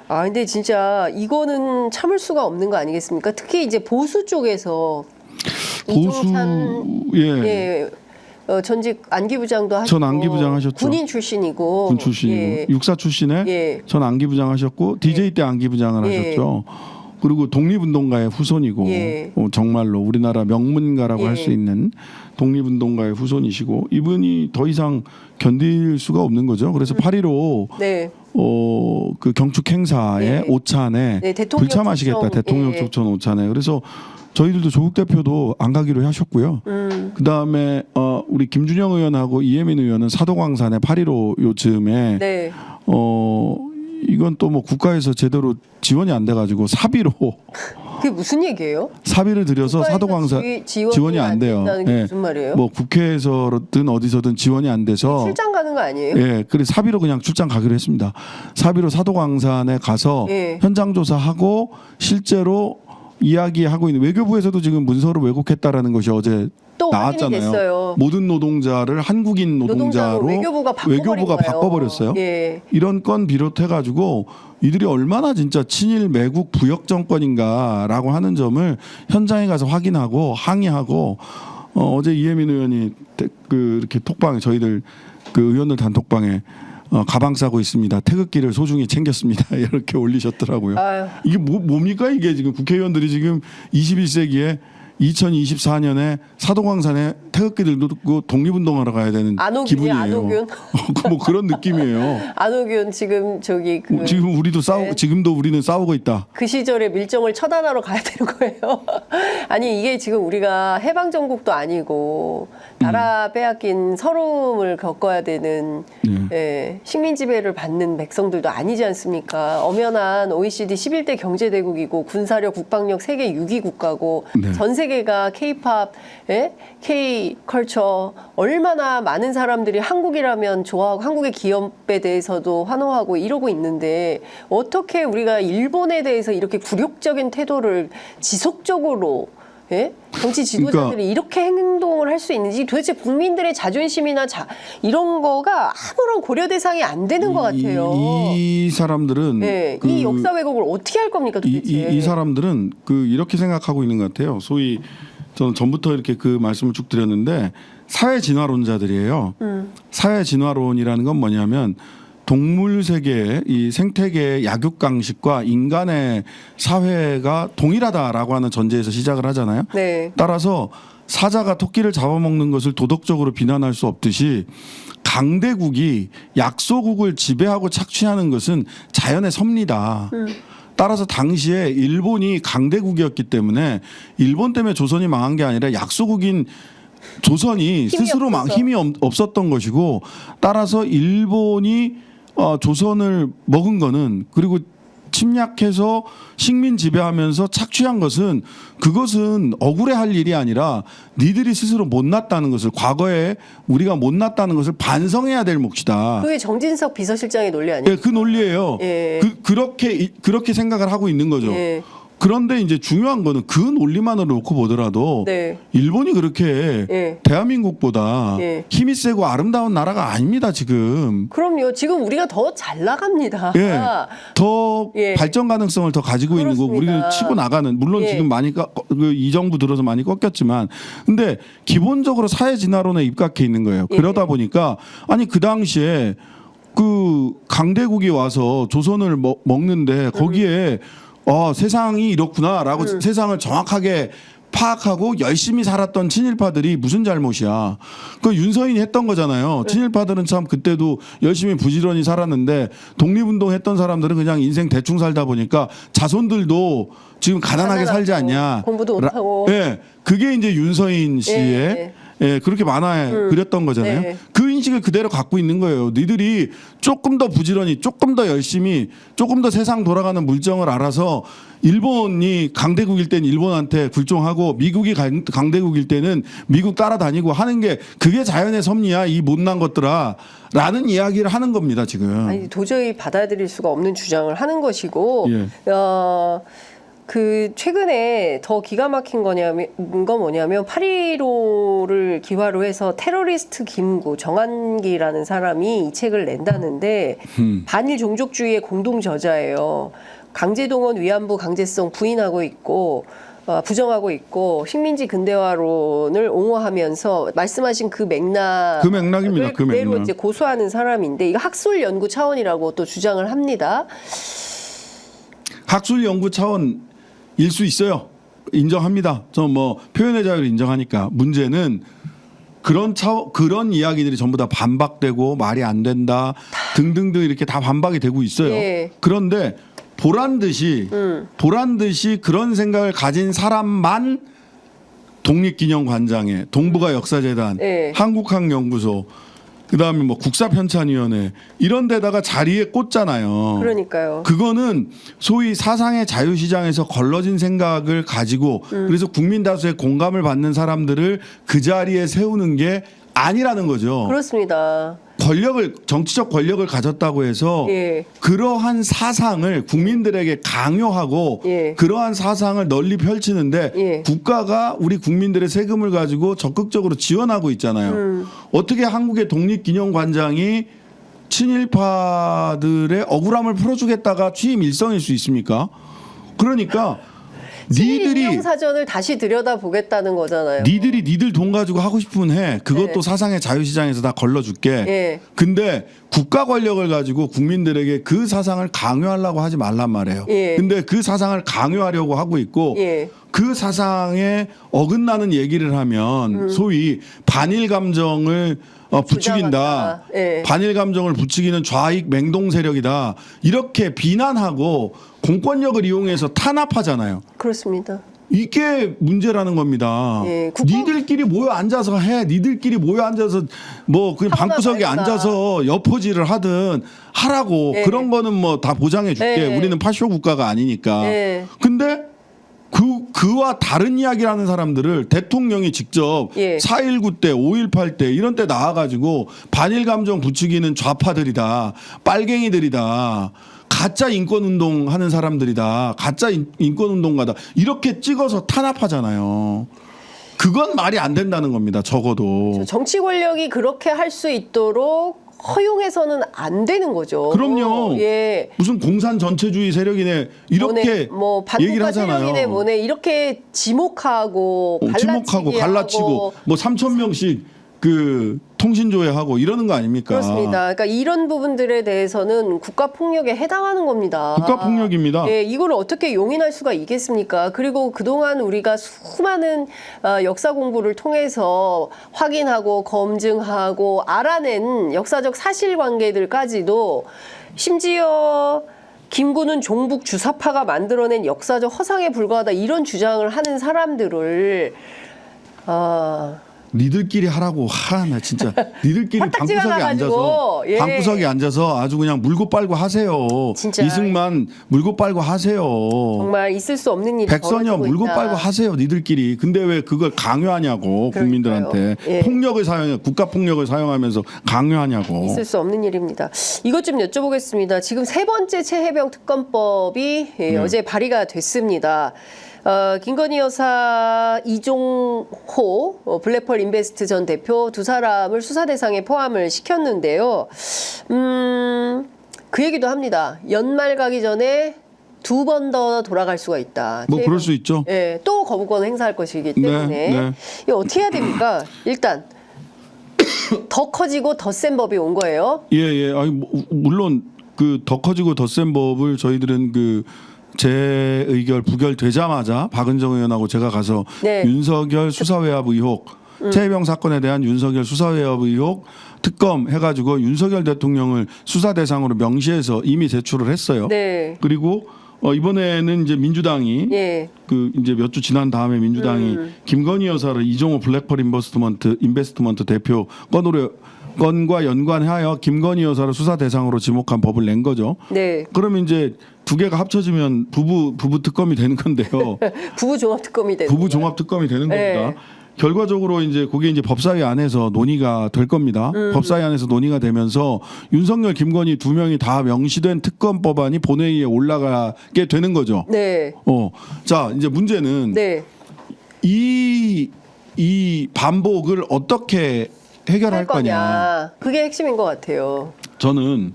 근데 진짜 이거는 참을 수가 없는 거 아니겠습니까? 특히 이제 보수 쪽에서 이종찬 예. 전직 안기부장도 하셨고 전 안기부장 하셨죠. 군인 출신이고 군 출신이고 예. 육사 출신에 예. 전 안기부장 하셨고 DJ 때 안기부장을 예. 하셨죠. 그리고 독립운동가의 후손이고 예. 정말로 우리나라 명문가라고 예. 할 수 있는 독립운동가의 후손이시고 이분이 더 이상 견딜 수가 없는 거죠. 그래서 8.15 네. 그 경축 행사의 예. 오찬에 네, 대통령 불참하시겠다. 초청, 대통령 예. 초청 오찬에. 그래서 저희들도 조국 대표도 안 가기로 하셨고요. 그다음에 우리 김준영 의원하고 이혜민 의원은 사도광산에 8.15 요즘에 네. 이건 또 뭐 국가에서 제대로 지원이 안 돼가지고 사비로 그게 무슨 얘기예요? 사비를 들여서 국가에서 사도광산 지원이 안 돼요. 된다는 게 무슨 말이에요? 뭐 국회에서든 어디서든 지원이 안 돼서 출장 가는 거 아니에요? 예, 그래서 사비로 그냥 출장 가기로 했습니다. 사비로 사도광산에 가서 예. 현장 조사하고 실제로 이야기하고 있는 외교부에서도 지금 문서를 왜곡했다라는 것이 어제 또 확인이 나왔잖아요. 됐어요. 모든 노동자를 한국인 노동자로 외교부가 바꿔버렸어요. 예. 이런 건 비롯해가지고 이들이 얼마나 진짜 친일 매국 부역 정권인가라고 하는 점을 현장에 가서 확인하고 항의하고 어제 이혜민 의원이 이렇게 톡방에 저희들 그 의원들 단톡방에 가방 싸고 있습니다. 태극기를 소중히 챙겼습니다. 이렇게 올리셨더라고요. 아유. 이게 뭡니까 이게 지금 국회의원들이 지금 21세기에 2024년에 사도광산에 태극기들 놓고 독립운동하러 가야 되는 기분이에요. 안호균. 뭐 그런 느낌이에요. 안호균 지금 저기 지금 우리도 지금도 우리는 싸우고 있다. 그 시절에 밀정을 처단하러 가야 되는 거예요. 아니 이게 지금 우리가 해방 정국도 아니고 나라 빼앗긴 서름을 겪어야 되는 예, 식민 지배를 받는 백성들도 아니지 않습니까? 엄연한 OECD 11대 경제대국이고 군사력, 국방력 세계 6위 국가고 네. 전 세계가 K-팝, 예? K-컬처 얼마나 많은 사람들이 한국이라면 좋아하고 한국의 기업에 대해서도 환호하고 이러고 있는데 어떻게 우리가 일본에 대해서 이렇게 굴욕적인 태도를 지속적으로 예? 정치 지도자들이 그러니까 이렇게 행동을 할 수 있는지 도대체 국민들의 자존심이나 이런 거가 아무런 고려 대상이 안 되는 것 같아요. 이 사람들은 네, 이 역사 왜곡을 어떻게 할 겁니까 도대체? 이 사람들은 이렇게 생각하고 있는 것 같아요. 소위 저는 전부터 이렇게 그 말씀을 쭉 드렸는데 사회 진화론자들이에요. 사회 진화론이라는 건 뭐냐면 동물 세계, 이 생태계의 약육강식과 인간의 사회가 동일하다라고 하는 전제에서 시작을 하잖아요. 네. 따라서 사자가 토끼를 잡아먹는 것을 도덕적으로 비난할 수 없듯이 강대국이 약소국을 지배하고 착취하는 것은 자연의 섭리다. 따라서 당시에 일본이 강대국이었기 때문에 일본 때문에 조선이 망한 게 아니라 약소국인 조선이 스스로 힘이 없었던 것이고 따라서 일본이 조선을 먹은 거는 그리고 침략해서 식민 지배하면서 착취한 것은 그것은 억울해할 일이 아니라 니들이 스스로 못났다는 것을 과거에 우리가 못났다는 것을 반성해야 될 몫이다. 그게 정진석 비서실장의 논리 아니에요? 예, 그 논리예요. 예. 그렇게 생각을 하고 있는 거죠. 예. 그런데 이제 중요한 거는 그 논리만으로 놓고 보더라도 네. 일본이 그렇게 예. 대한민국보다 예. 힘이 세고 아름다운 나라가 아닙니다 지금. 그럼요. 지금 우리가 더 잘 나갑니다. 예, 더 예. 발전 가능성을 더 가지고 있는 거고 그렇습니다. 우리는 치고 나가는 물론 예. 지금 많이 이 정부 들어서 많이 꺾였지만 근데 기본적으로 사회 진화론에 입각해 있는 거예요. 예. 그러다 보니까 아니 그 당시에 그 강대국이 와서 조선을 먹는데 거기에 세상이 이렇구나라고 세상을 정확하게 파악하고 열심히 살았던 친일파들이 무슨 잘못이야. 그 윤서인이 했던 거잖아요. 친일파들은 참 그때도 열심히 부지런히 살았는데 독립운동 했던 사람들은 그냥 인생 대충 살다 보니까 자손들도 지금 가난하게 살지 않냐. 공부도 못하고. 예, 그게 이제 윤서인 씨의 예, 그렇게 만화에 그렸던 거잖아요. 네. 그 인식을 그대로 갖고 있는 거예요. 니들이 조금 더 부지런히, 조금 더 열심히, 조금 더 세상 돌아가는 물정을 알아서 일본이 강대국일 때는 일본한테 굴종하고 미국이 강대국일 때는 미국 따라다니고 하는 게 그게 자연의 섭리야 이 못난 것들아 라는 이야기를 하는 겁니다 지금. 아니, 도저히 받아들일 수가 없는 주장을 하는 것이고 예. 그 최근에 더 기가 막힌 건 뭐냐면 8.15를 기화로 해서 테러리스트 김구 정한기라는 사람이 이 책을 낸다는데 반일 종족주의의 공동 저자예요. 강제동원 위안부 강제성 부인하고 있고 부정하고 있고 식민지 근대화론을 옹호하면서 말씀하신 그 맥락입니다. 그 그대로 맥락. 이제 고수하는 사람인데 이거 학술 연구 차원이라고 또 주장을 합니다. 학술 연구 차원일 수 있어요. 인정합니다. 저 뭐 표현의 자유를 인정하니까 문제는 그런 이야기들이 전부 다 반박되고 말이 안 된다 등등등 이렇게 다 반박이 되고 있어요. 예. 그런데 보란 듯이 그런 생각을 가진 사람만 독립기념관장에 동북아 역사재단, 예. 한국학연구소 그다음에 뭐 국사편찬위원회 이런 데다가 자리에 꽂잖아요. 그러니까요. 그거는 소위 사상의 자유시장에서 걸러진 생각을 가지고 그래서 국민 다수의 공감을 받는 사람들을 그 자리에 세우는 게 아니라는 거죠. 그렇습니다. 정치적 권력을 가졌다고 해서 예. 그러한 사상을 국민들에게 강요하고 예. 그러한 사상을 널리 펼치는데 예. 국가가 우리 국민들의 세금을 가지고 적극적으로 지원하고 있잖아요. 어떻게 한국의 독립기념관장이 친일파들의 억울함을 풀어주겠다가 취임 일성일 수 있습니까? 그러니까 니들이 사전을 다시 들여다보겠다는 거잖아요. 니들 돈 가지고 하고 싶으면 해. 그것도 네. 사상의 자유시장에서 다 걸러줄게. 예. 근데 국가 권력을 가지고 국민들에게 그 사상을 강요하려고 하지 말란 말이에요. 예. 근데 그 사상을 강요하려고 하고 있고 예. 그 사상에 어긋나는 얘기를 하면 소위 반일 감정을 부추긴다. 주장한다. 예. 반일 감정을 부추기는 좌익 맹동 세력이다. 이렇게 비난하고 공권력을 이용해서 탄압하잖아요. 그렇습니다. 이게 문제라는 겁니다. 예, 니들끼리 모여 앉아서 해. 니들끼리 모여 앉아서 뭐 그냥 방구석에 말까. 앉아서 여포질을 하든 하라고. 예. 그런 거는 뭐 다 보장해 줄게. 예. 우리는 파쇼 국가가 아니니까. 예. 근데 그와 다른 이야기를 하는 사람들을 대통령이 직접 예. 4.19 때, 5.18 때 이런 때 나와가지고 반일 감정 부추기는 좌파들이다. 빨갱이들이다. 가짜 인권운동 하는 사람들이다. 가짜 인권운동가다. 이렇게 찍어서 탄압하잖아요. 그건 말이 안 된다는 겁니다. 적어도. 정치 권력이 그렇게 할 수 있도록 허용해서는 안 되는 거죠. 그럼요. 예. 무슨 공산 전체주의 세력이네 이렇게 뭐 얘기를 반국가 하잖아요. 세력이네 뭐네 이렇게 지목하고 지목하고 갈라치고 뭐 3,000명씩 그 통신조회하고 이러는 거 아닙니까? 그렇습니다. 그러니까 이런 부분들에 대해서는 국가 폭력에 해당하는 겁니다. 국가 폭력입니다. 예, 이거를 어떻게 용인할 수가 있겠습니까? 그리고 그동안 우리가 수많은 역사 공부를 통해서 확인하고 검증하고 알아낸 역사적 사실관계들까지도 심지어 김구는 종북 주사파가 만들어낸 역사적 허상에 불과하다 이런 주장을 하는 사람들을 니들끼리 하라고 나 진짜 니들끼리 화딱지가 방구석에 나가지고, 앉아서 예. 방구석에 앉아서 아주 그냥 물고 빨고 하세요. 진짜. 이승만 물고 빨고 하세요. 정말 있을 수 없는 일이 백선엽 벌어지고 물고 있다. 빨고 하세요. 니들끼리. 근데 왜 그걸 강요하냐고 그러니까요. 국민들한테 예. 폭력을 사용해 국가 폭력을 사용하면서 강요하냐고. 있을 수 없는 일입니다. 이것 좀 여쭤보겠습니다. 지금 세 번째 최혜병 특검법이 네. 어제 발의가 됐습니다. 김건희 여사, 이종호, 블랙펄 인베스트 전 대표 두 사람을 수사 대상에 포함을 시켰는데요. 그 얘기도 합니다. 연말 가기 전에 두 번 더 돌아갈 수가 있다. 뭐 그럴 수 있죠. 예, 또 거부권을 행사할 것이기 때문에 네. 이거 어떻게 해야 됩니까? 일단 더 커지고 더 센 법이 온 거예요. 예. 아니 물론 그 더 커지고 더 센 법을 저희들은 그 재의결 부결되자마자 박은정 의원하고 제가 가서 네. 윤석열 수사외압 의혹 최혜병 사건에 대한 윤석열 수사외압 의혹 특검 해가지고 윤석열 대통령을 수사 대상으로 명시해서 이미 제출을 했어요. 네. 그리고 이번에는 이제 민주당이 예. 그 이제 몇 주 지난 다음에 민주당이 김건희 여사를 이종호 블랙펄 인베스트먼트 대표 건과 연관하여 김건희 여사를 수사 대상으로 지목한 법을 낸 거죠. 네. 그러면 이제 두 개가 합쳐지면 부부 특검이 되는 건데요. 부부 종합 특검이 되는 부부 종합 특검이 되는 네. 겁니다. 결과적으로 이제 그게 이제 법사위 안에서 논의가 될 겁니다. 법사위 안에서 논의가 되면서 윤석열, 김건희 두 명이 다 명시된 특검 법안이 본회의에 올라가게 되는 거죠. 네. 자, 이제 문제는 네. 이 반복을 어떻게 해결할 거냐. 그게 핵심인 것 같아요. 저는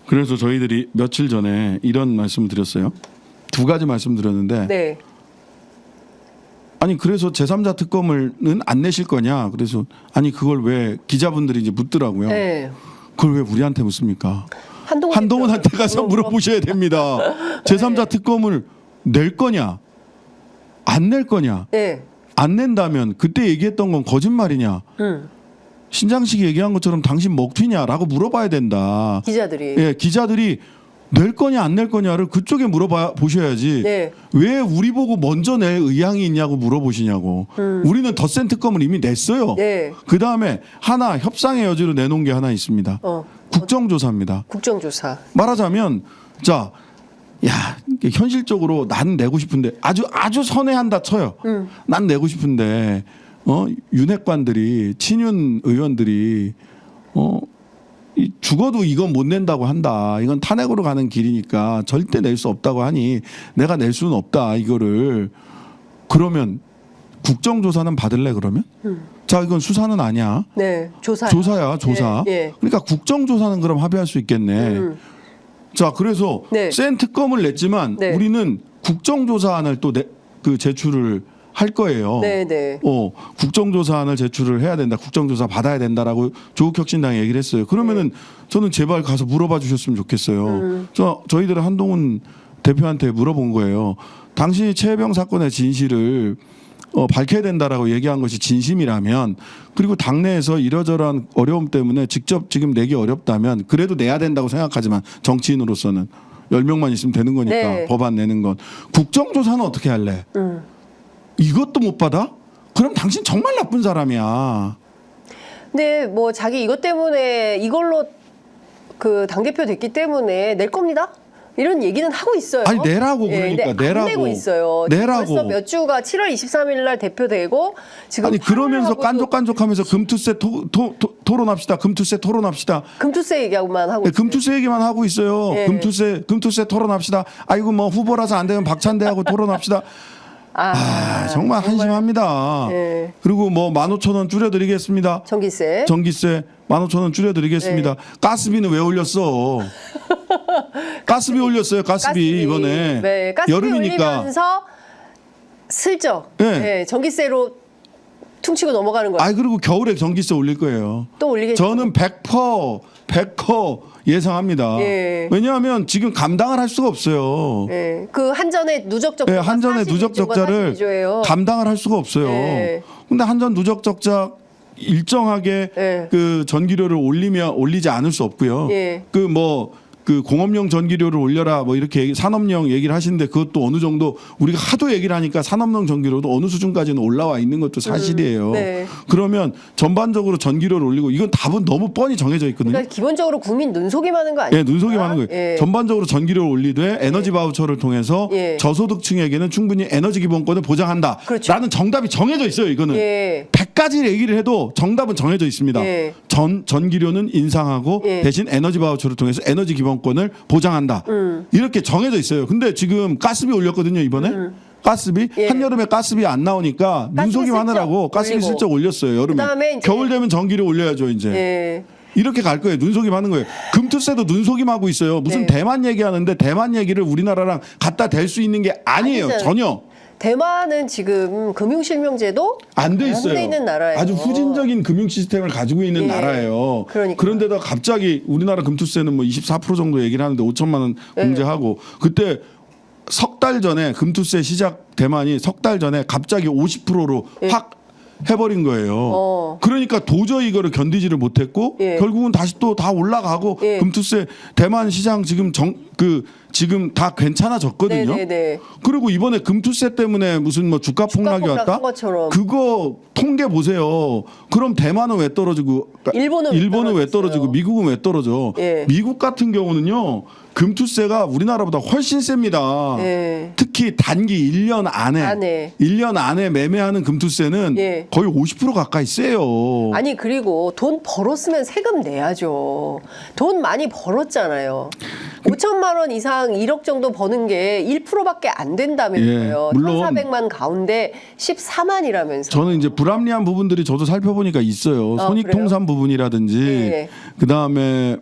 그래서 저희들이 며칠 전에 이런 말씀을 드렸어요. 두 가지 말씀드렸는데 네. 아니 그래서 제3자 특검을은 안 내실 거냐. 그래서 아니 그걸 왜 기자분들이 이제 묻더라고요. 네. 그걸 왜 우리한테 묻습니까? 한동훈한테 가서 물어보고. 물어보셔야 됩니다. 제3자 특검을 낼 거냐 안 낼 거냐. 네. 안 낸다면 그때 얘기했던 건 거짓말이냐. 신장식이 얘기한 것처럼 당신 먹튀냐라고 물어봐야 된다. 기자들이. 예, 기자들이 낼 거냐 안 낼 거냐를 그쪽에 물어봐 보셔야지. 네. 왜 우리 보고 먼저 낼 의향이 있냐고 물어보시냐고. 우리는 덧센 특검을 이미 냈어요. 네. 그 다음에 하나 협상의 여지로 내놓은 게 하나 있습니다. 국정조사입니다. 국정조사. 말하자면 자, 야 현실적으로 난 내고 싶은데 아주 선회한다 쳐요. 난 내고 싶은데 윤핵관들이 친윤 의원들이 죽어도 이건 못 낸다고 한다. 이건 탄핵으로 가는 길이니까 절대 낼 수 없다고 하니 내가 낼 수는 없다. 이거를 그러면 국정조사는 받을래 그러면? 자 이건 수사는 아니야. 네, 조사야 조사. 예. 그러니까 국정조사는 그럼 합의할 수 있겠네. 자 그래서 네. 센 특검을 냈지만 네. 우리는 국정조사안을 또 제출을 할 거예요. 네네. 국정조사안을 제출을 해야 된다. 국정조사 받아야 된다라고 조국혁신당이 얘기를 했어요. 그러면은 저는 제발 가서 물어봐 주셨으면 좋겠어요. 저희들은 한동훈 대표한테 물어본 거예요. 당신이 최혜병 사건의 진실을 밝혀야 된다라고 얘기한 것이 진심이라면 그리고 당내에서 이러저러한 어려움 때문에 직접 지금 내기 어렵다면 그래도 내야 된다고 생각하지만 정치인으로서는 10명만 있으면 되는 거니까 네. 법안 내는 건 국정조사는 어떻게 할래? 이것도 못 받아? 그럼 당신 정말 나쁜 사람이야. 근데 뭐 자기 이것 때문에 이걸로 그 당대표 됐기 때문에 낼 겁니다. 이런 얘기는 하고 있어요. 아니 내라고 그러니까 근데 내라고. 안 내고 있어요. 내라고. 벌써 몇 주가 7월 23일 날 대표되고 지금 아니 그러면서 8월 하고도 깐족깐족하면서 금투세 토론합시다. 금투세 토론합시다. 금투세 얘기만 하고 네, 있어요. 금투세 얘기만 하고 있어요. 예. 금투세 토론합시다. 아이고 뭐 후보라서 안 되면 박찬대하고 토론합시다. 정말 한심합니다. 예. 그리고 뭐 15,000원 줄여드리겠습니다. 전기세. 전기세 15,000원 줄여드리겠습니다. 가스비는 왜 올렸어? 가스비 올렸어요. 가스비 이번에 네, 가스비 여름이니까. 올리면서 슬쩍 네. 네, 전기세로 퉁치고 넘어가는 거예요. 그리고 겨울에 전기세 올릴 거예요. 또 올리겠죠. 저는 100% 예상합니다. 예. 왜냐하면 지금 감당을 할 수가 없어요. 네, 그 한전의 누적 적자. 네, 한전의 누적 적자를 감당을 할 수가 없어요. 예. 근데 한전 누적 적자 일정하게 예. 그 전기료를 올리지 않을 수 없고요. 예. 그 공업용 전기료를 올려라 뭐 이렇게 산업용 얘기를 하시는데 그것도 어느 정도 우리가 하도 얘기를 하니까 산업용 전기료도 어느 수준까지는 올라와 있는 것도 사실이에요. 네. 그러면 전반적으로 전기료를 올리고 이건 답은 너무 뻔히 정해져 있거든요. 그러니까 기본적으로 국민 눈속임 하는 거 아니에요? 예, 눈속임 하는 거예요. 예. 전반적으로 전기료를 올리되 에너지 바우처를 통해서 예. 저소득층에게는 충분히 에너지 기본권을 보장한다. 그렇죠. 라는 정답이 정해져 있어요. 이거는. 예. 100가지 얘기를 해도 정답은 정해져 있습니다. 예. 전기료는 인상하고 예. 대신 에너지 바우처를 통해서 에너지 기본권을 보장한다. 이렇게 정해져 있어요. 근데 지금 가스비 올렸거든요. 이번에. 가스비 예. 한여름에 가스비 안 나오니까 가스비 눈속임 하느라고 슬쩍 가스비 올리고. 슬쩍 올렸어요. 여름에. 그다음에 이제 겨울 되면 전기료 올려야죠. 이제. 예. 이렇게 갈 거예요. 눈속임 하는 거예요. 금투세도 눈속임 하고 있어요. 무슨 네. 대만 얘기하는데 대만 얘기를 우리나라랑 갖다 댈 수 있는 게 아니에요. 아니잖아요. 전혀. 대만은 지금 금융실명제도 안 돼 있어요. 돼 있는 나라예요. 아주 후진적인 금융 시스템을 가지고 있는 예. 나라예요. 그러니까요. 그런데다 갑자기 우리나라 금투세는 뭐 24% 정도 얘기를 하는데 5천만 원 예. 공제하고 그때 석 달 전에 금투세 시작 대만이 석 달 전에 갑자기 50%로 예. 확 해버린 거예요. 그러니까 도저히 이거를 견디지를 못했고 예. 결국은 다시 또 다 올라가고 예. 금투세 대만 시장 지금 지금 다 괜찮아졌거든요. 네네네. 그리고 이번에 금투세 때문에 무슨 뭐 주가 폭락이 폭락한 왔다? 것처럼. 그거 통계 보세요. 그럼 대만은 왜 떨어지고 일본은 왜 왜 떨어지고 떨어졌어요? 미국은 왜 떨어져? 예. 미국 같은 경우는요. 금투세가 우리나라보다 훨씬 셉니다. 예. 특히 단기 1년 안에 1년 안에 매매하는 금투세는 예. 거의 50% 가까이 세요. 아니 그리고 돈 벌었으면 세금 내야죠. 돈 많이 벌었잖아요. 5천만 원 이상 1억 정도 버는 게 1%밖에 안 된다면서요. 예, 물론 1,400만 가운데 14만이라면서. 저는 이제 불합리한 부분들이 저도 살펴보니까 있어요. 손익통산 부분이라든지 예. 그다음에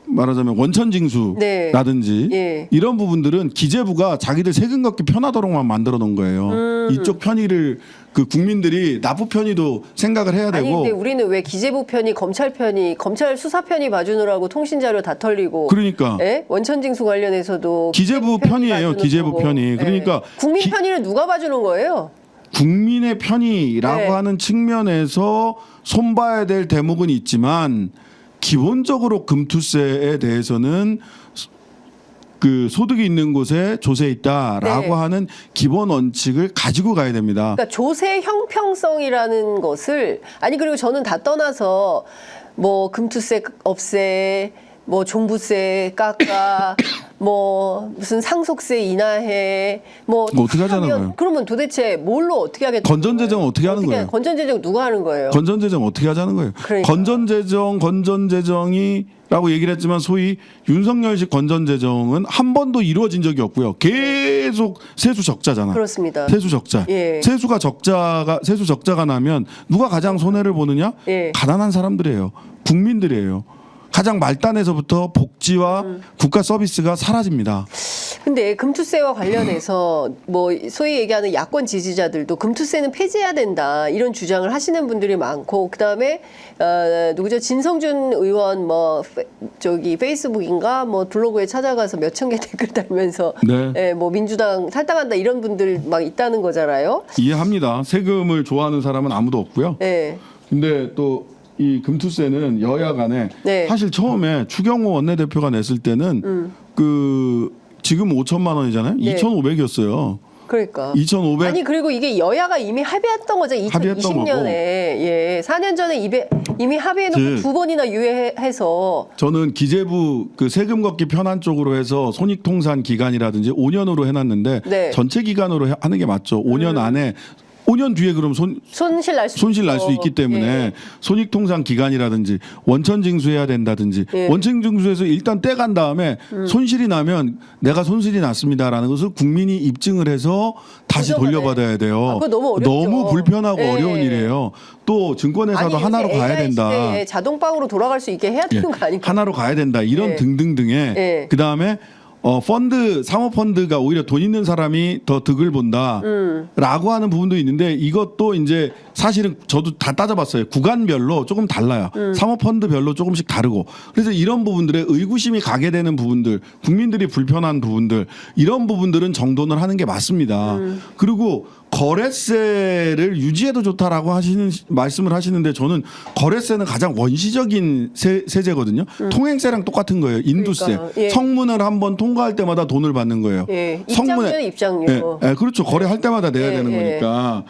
말하자면 원천징수라든지 네. 이런 부분들은 기재부가 자기들 세금 걷기 편하도록만 만들어 놓은 거예요. 이쪽 편의를 그 국민들이 납부 편의도 생각을 해야 아니 되고. 근데 우리는 왜 기재부 편이 검찰 편이 검찰 수사 편이 봐주느라고 통신 자료 다 털리고 그러니까 예? 원천징수 관련해서도 기재부 편이에요. 봐주는 기재부 거고. 편이. 예. 그러니까 국민 편의를 누가 봐주는 거예요? 국민의 편이라고 네. 하는 측면에서 손봐야 될 대목은 있지만 기본적으로 금투세에 대해서는 그 소득이 있는 곳에 조세 있다라고 네. 하는 기본 원칙을 가지고 가야 됩니다. 그러니까 조세 형평성이라는 것을 아니 그리고 저는 다 떠나서 뭐 금투세 없애 뭐 종부세 깎아 뭐 무슨 상속세 인하해 뭐 어떻게 하자는 하면 거예요? 그러면 도대체 뭘로 어떻게 하겠다는 건전재정 어떻게 하는 거예요? 건전재정 누가 하는 거예요? 건전재정 어떻게 하자는 거예요? 그러니까요. 건전재정이라고 얘기를 했지만 소위 윤석열식 건전재정은 한 번도 이루어진 적이 없고요. 계속 세수 적자잖아. 그렇습니다. 세수 적자. 예. 세수 적자가 나면 누가 가장 손해를 보느냐? 예. 가난한 사람들이에요. 국민들이에요. 가장 말단에서부터 복지와 국가 서비스가 사라집니다. 근데 금투세와 관련해서 뭐 소위 얘기하는 야권 지지자들도 금투세는 폐지해야 된다 이런 주장을 하시는 분들이 많고 그다음에 누구죠 진성준 의원 뭐 저기 페이스북인가 뭐 블로그에 찾아가서 몇천 개 댓글 달면서 네. 예, 뭐 민주당 탈당한다 이런 분들 막 있다는 거잖아요. 이해합니다. 세금을 좋아하는 사람은 아무도 없고요. 예. 근데 또 이 금투세는 여야 간에 네. 사실 처음에 추경호 원내대표가 냈을 때는 그 지금 5천만 원이잖아요. 네. 2,500이었어요. 그러니까. 2,500. 아니 그리고 이게 여야가 이미 합의했던 거죠. 합의했던 2020년에 거고. 예, 4년 전에 이미 합의해놓고 네. 2번이나 유예해서 저는 기재부 그 세금 걷기 편한 쪽으로 해서 손익통산 기간이라든지 5년으로 해놨는데 네. 전체 기간으로 하는 게 맞죠. 5년 안에 5년 뒤에 그럼 손실 날 수 있기 때문에 예. 손익통산 기간이라든지 원천징수해야 된다든지 예. 원천징수에서 일단 떼간 다음에 손실이 나면 내가 손실이 났습니다라는 것을 국민이 입증을 해서 다시 인정하네. 돌려받아야 돼요. 그거 너무 어렵죠. 너무 불편하고 예. 어려운 일이에요. 또 증권회사도 아니, 하나로 요새 가야 AI 된다. 시대에 자동방으로 돌아갈 수 있게 해야 예. 되는 거 아닌가? 하나로 가야 된다. 이런 예. 등등등의 예. 그다음에 사모펀드가 오히려 돈 있는 사람이 더 득을 본다라고 하는 부분도 있는데 이것도 이제 사실은 저도 다 따져봤어요. 구간별로 조금 달라요. 사모펀드별로 조금씩 다르고 그래서 이런 부분들에 의구심이 가게 되는 부분들, 국민들이 불편한 부분들 이런 부분들은 정돈을 하는 게 맞습니다. 그리고 거래세를 유지해도 좋다라고 말씀을 하시는데 저는 거래세는 가장 원시적인 세제거든요. 통행세랑 똑같은 거예요. 인두세. 그러니까요. 예. 성문을 한번 통과할 때마다 돈을 받는 거예요. 예. 입장료는 입장료. 예, 그렇죠. 거래할 때마다 내야 예, 되는 예. 거니까.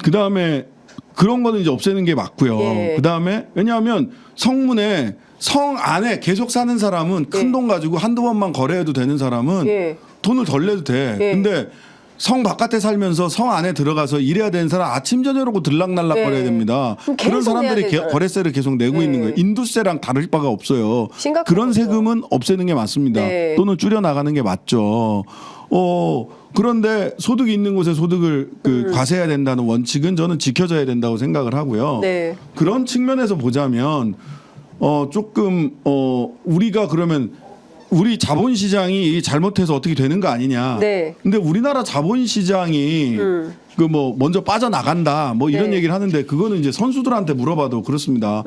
그다음에 그런 거는 이제 없애는 게 맞고요. 예. 그다음에 왜냐하면 성문에 성 안에 계속 사는 사람은 큰 예. 돈 가지고 한두 번만 거래해도 되는 사람은 예. 돈을 덜 내도 돼. 예. 근데 성 바깥에 살면서 성 안에 들어가서 일해야 되는 사람 아침 저녁으로 들락날락 거려야 네. 됩니다. 그럼 그런 계속 사람들이 내야 되잖아요. 거래세를 계속 내고 네. 있는 거예요. 인두세랑 다를 바가 없어요. 심각한 그런 거죠. 세금은 없애는 게 맞습니다. 네. 또는 줄여 나가는 게 맞죠. 그런데 소득이 있는 곳에 소득을 과세해야 된다는 원칙은 저는 지켜져야 된다고 생각을 하고요. 네. 그런 측면에서 보자면 조금 우리가 그러면 우리 자본시장이 잘못해서 어떻게 되는 거 아니냐. 네. 근데 우리나라 자본시장이 그 뭐 먼저 빠져나간다 뭐 이런 네. 얘기를 하는데 그거는 이제 선수들한테 물어봐도 그렇습니다.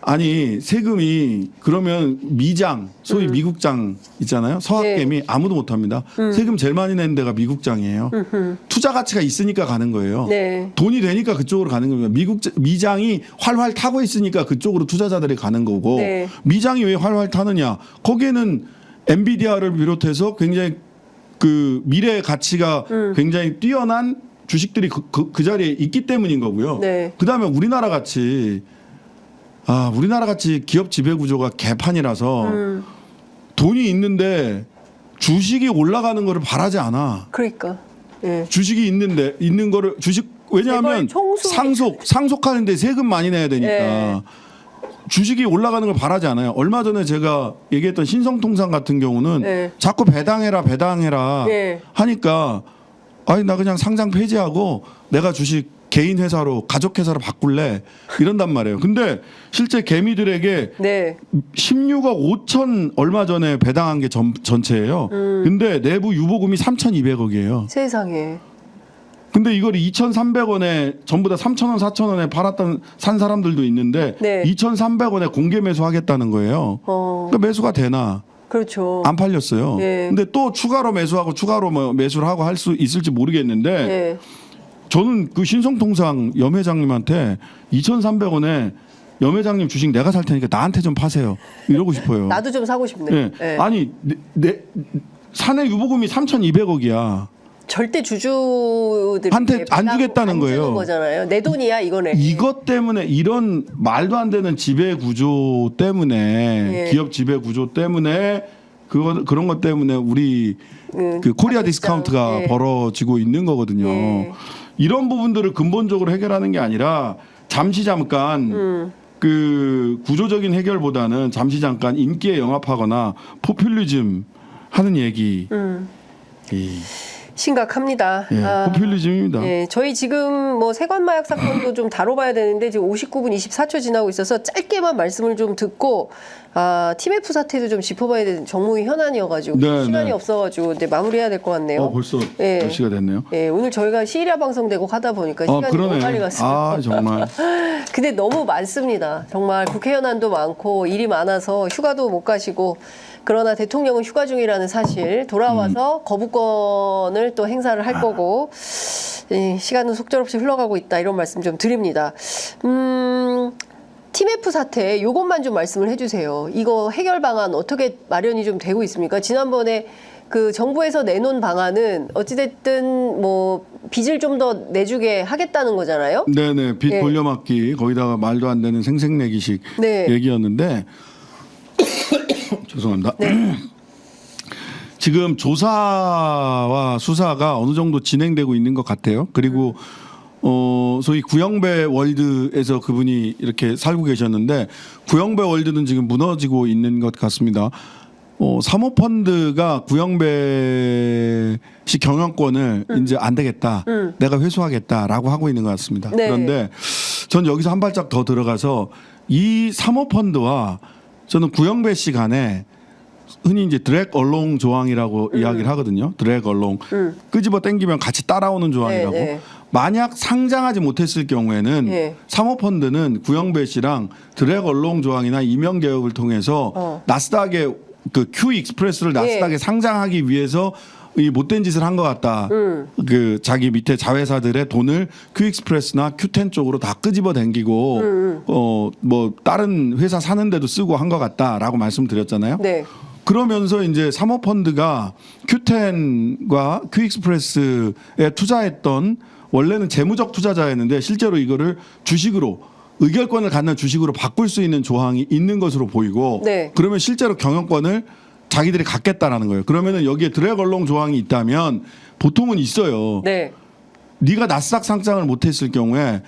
아니 세금이 그러면 미장 소위 미국장 있잖아요. 서학개미 아무도 못합니다. 세금 제일 많이 내는 데가 미국장이에요. 투자 가치가 있으니까 가는 거예요. 네. 돈이 되니까 그쪽으로 가는 겁니다. 미장이 활활 타고 있으니까 그쪽으로 투자자들이 가는 거고 네. 미장이 왜 활활 타느냐? 거기에는 엔비디아를 비롯해서 굉장히 그 미래 가치가 굉장히 뛰어난 주식들이 그 자리에 있기 때문인 거고요. 네. 그다음에 우리나라 같이 기업 지배 구조가 개판이라서 돈이 있는데 주식이 올라가는 거를 바라지 않아. 그러니까. 예. 주식이 있는 거를 왜냐하면 제발 총수가 상속하는데 세금 많이 내야 되니까 예. 주식이 올라가는 걸 바라지 않아요. 얼마 전에 제가 얘기했던 신성통상 같은 경우는 예. 자꾸 배당해라 예. 하니까 아니 나 그냥 상장 폐지하고 내가 주식 개인 회사로 가족 회사로 바꿀래 이런단 말이에요. 근데 실제 개미들에게 네. 16억 5천 얼마 전에 배당한 게 전체예요. 근데 내부 유보금이 3,200억이에요. 세상에. 근데 이걸 2,300원에 전부 다 3,000원, 4,000원에 산 사람들도 있는데 네. 2,300원에 공개 매수하겠다는 거예요. 그러니까 매수가 되나? 그렇죠. 안 팔렸어요. 예. 근데 또 추가로 매수하고 추가로 매수를 하고 할 수 있을지 모르겠는데 예. 저는 그 신성통상 염 회장님한테 2,300원에 염 회장님 주식 내가 살 테니까 나한테 좀 파세요. 이러고 싶어요. 나도 좀 사고 싶네. 네. 네. 아니 사내 유보금이 3,200억이야. 절대 주주들이 한테 안 주겠다는 거예요. 주는 거잖아요. 내 돈이야 이거네. 이것 때문에 이런 말도 안 되는 지배 구조 때문에 예. 기업 지배 구조 때문에 그런 것 때문에 우리 그 코리아 디스카운트가 예. 벌어지고 있는 거거든요. 예. 이런 부분들을 근본적으로 해결하는 게 아니라 잠깐 그 구조적인 해결보다는 잠시 잠깐 인기에 영합하거나 포퓰리즘 하는 얘기. 심각합니다. 예, 포퓰리즘입니다. 예, 저희 지금 뭐 세관마약 사건도 좀 다뤄봐야 되는데 지금 59분 24초 지나고 있어서 짧게만 말씀을 좀 듣고 TMF 사태도 좀 짚어봐야 되는 정무위 현안이어가지고 네, 시간이 네. 없어가지고 이제 마무리해야 될 것 같네요. 벌써 예. 몇 시가 됐네요. 예, 오늘 저희가 시리아 방송되고 하다 보니까 시간이 너무 빨리 갔어요. 정말. 근데 너무 많습니다. 정말 국회 현안도 많고 일이 많아서 휴가도 못 가시고 그러나 대통령은 휴가 중이라는 사실 돌아와서 거부권을 또 행사를 할 거고 시간은 속절없이 흘러가고 있다 이런 말씀 좀 드립니다. TMF 사태 요것만 좀 말씀을 해주세요. 이거 해결 방안 어떻게 마련이 좀 되고 있습니까? 지난번에 그 정부에서 내놓은 방안은 어찌됐든 뭐 빚을 좀 더 내주게 하겠다는 거잖아요. 네네 빚 예. 돌려막기 거기다가 말도 안 되는 생색내기식 네. 얘기였는데 죄송합니다. 네. 지금 조사와 수사가 어느 정도 진행되고 있는 것 같아요. 그리고 소위 구영배 월드에서 그분이 이렇게 살고 계셨는데 구영배 월드는 지금 무너지고 있는 것 같습니다. 사모펀드가 구영배 씨 경영권을 이제 안 되겠다. 내가 회수하겠다라고 하고 있는 것 같습니다. 네. 그런데 전 여기서 한 발짝 더 들어가서 이 사모펀드와 저는 구영배 씨 간에 흔히 이제 드랙 얼롱 조항이라고 이야기를 하거든요. 드랙 얼롱. 끄집어 당기면 같이 따라오는 조항이라고. 네, 네. 만약 상장하지 못했을 경우에는 네. 사모펀드는 구영배 씨랑 드랙 얼롱 조항이나 이명 개혁을 통해서 나스닥에 그 Q 익스프레스를 나스닥에 상장하기 위해서 이 못된 짓을 한 것 같다. 그 자기 밑에 자회사들의 돈을 큐익스프레스나 큐텐 쪽으로 다 끄집어 당기고 뭐 다른 회사 사는데도 쓰고 한 것 같다라고 말씀드렸잖아요. 네. 그러면서 이제 사모펀드가 큐텐과 큐익스프레스에 투자했던 원래는 재무적 투자자였는데 실제로 이거를 주식으로 의결권을 갖는 주식으로 바꿀 수 있는 조항이 있는 것으로 보이고 네. 그러면 실제로 경영권을 자기들이 갖겠다라는 거예요. 그러면은 여기에 드랙 얼롱 조항이 있다면 보통은 있어요. 네. 네가 나스닥 상장을 못했을 경우에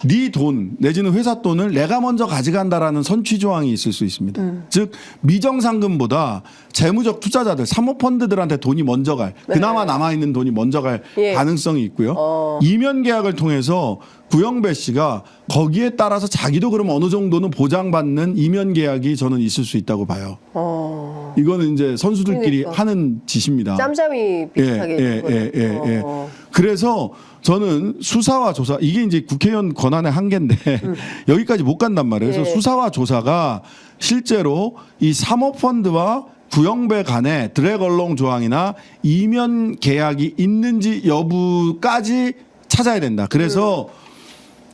네 돈 내지는 회사 돈을 내가 먼저 가져간다라는 선취 조항이 있을 수 있습니다. 즉 미정상금보다 재무적 투자자들 사모펀드들한테 돈이 먼저 갈 그나마 남아있는 돈이 먼저 갈 예. 가능성이 있고요. 이면 계약을 통해서 구영배 씨가 거기에 따라서 자기도 그럼 어느 정도는 보장받는 이면 계약이 저는 있을 수 있다고 봐요. 이거는 이제 선수들끼리 그러니까. 하는 짓입니다. 짬짬이 비슷하게. 예. 그래서 저는 수사와 조사 이게 이제 국회의원 권한의 한계인데 여기까지 못 간단 말이에요. 그래서 예. 수사와 조사가 실제로 이 사모펀드와 구영배 간에 드랙 얼롱 조항이나 이면 계약이 있는지 여부까지 찾아야 된다. 그래서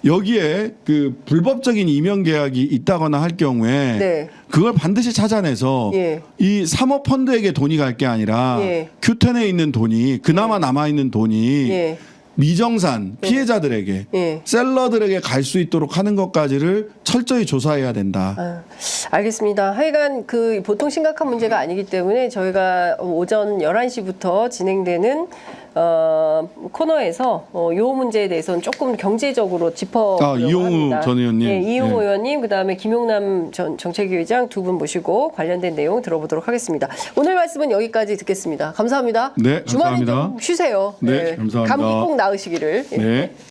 여기에 그 불법적인 이면 계약이 있다거나 할 경우에 네. 그걸 반드시 찾아내서 예. 이 사모펀드에게 돈이 갈 게 아니라 예. 큐텐에 있는 돈이 그나마 남아있는 돈이 예. 미정산 피해자들에게 예. 셀러들에게 갈 수 있도록 하는 것까지를 철저히 조사해야 된다. 알겠습니다. 하여간 그 보통 심각한 문제가 아니기 때문에 저희가 오전 11시부터 진행되는 코너에서 요 문제에 대해서는 조금 경제적으로 짚어보려고 이용우 합니다. 전 의원님. 예, 이용우 예. 의원님 그다음에 김용남 전 정책위의장 두 분 모시고 관련된 내용 들어보도록 하겠습니다. 오늘 말씀은 여기까지 듣겠습니다. 감사합니다. 네, 주말에 감사합니다. 좀 쉬세요. 네, 감사합니다. 감기 꼭 나으시기를. 예. 네.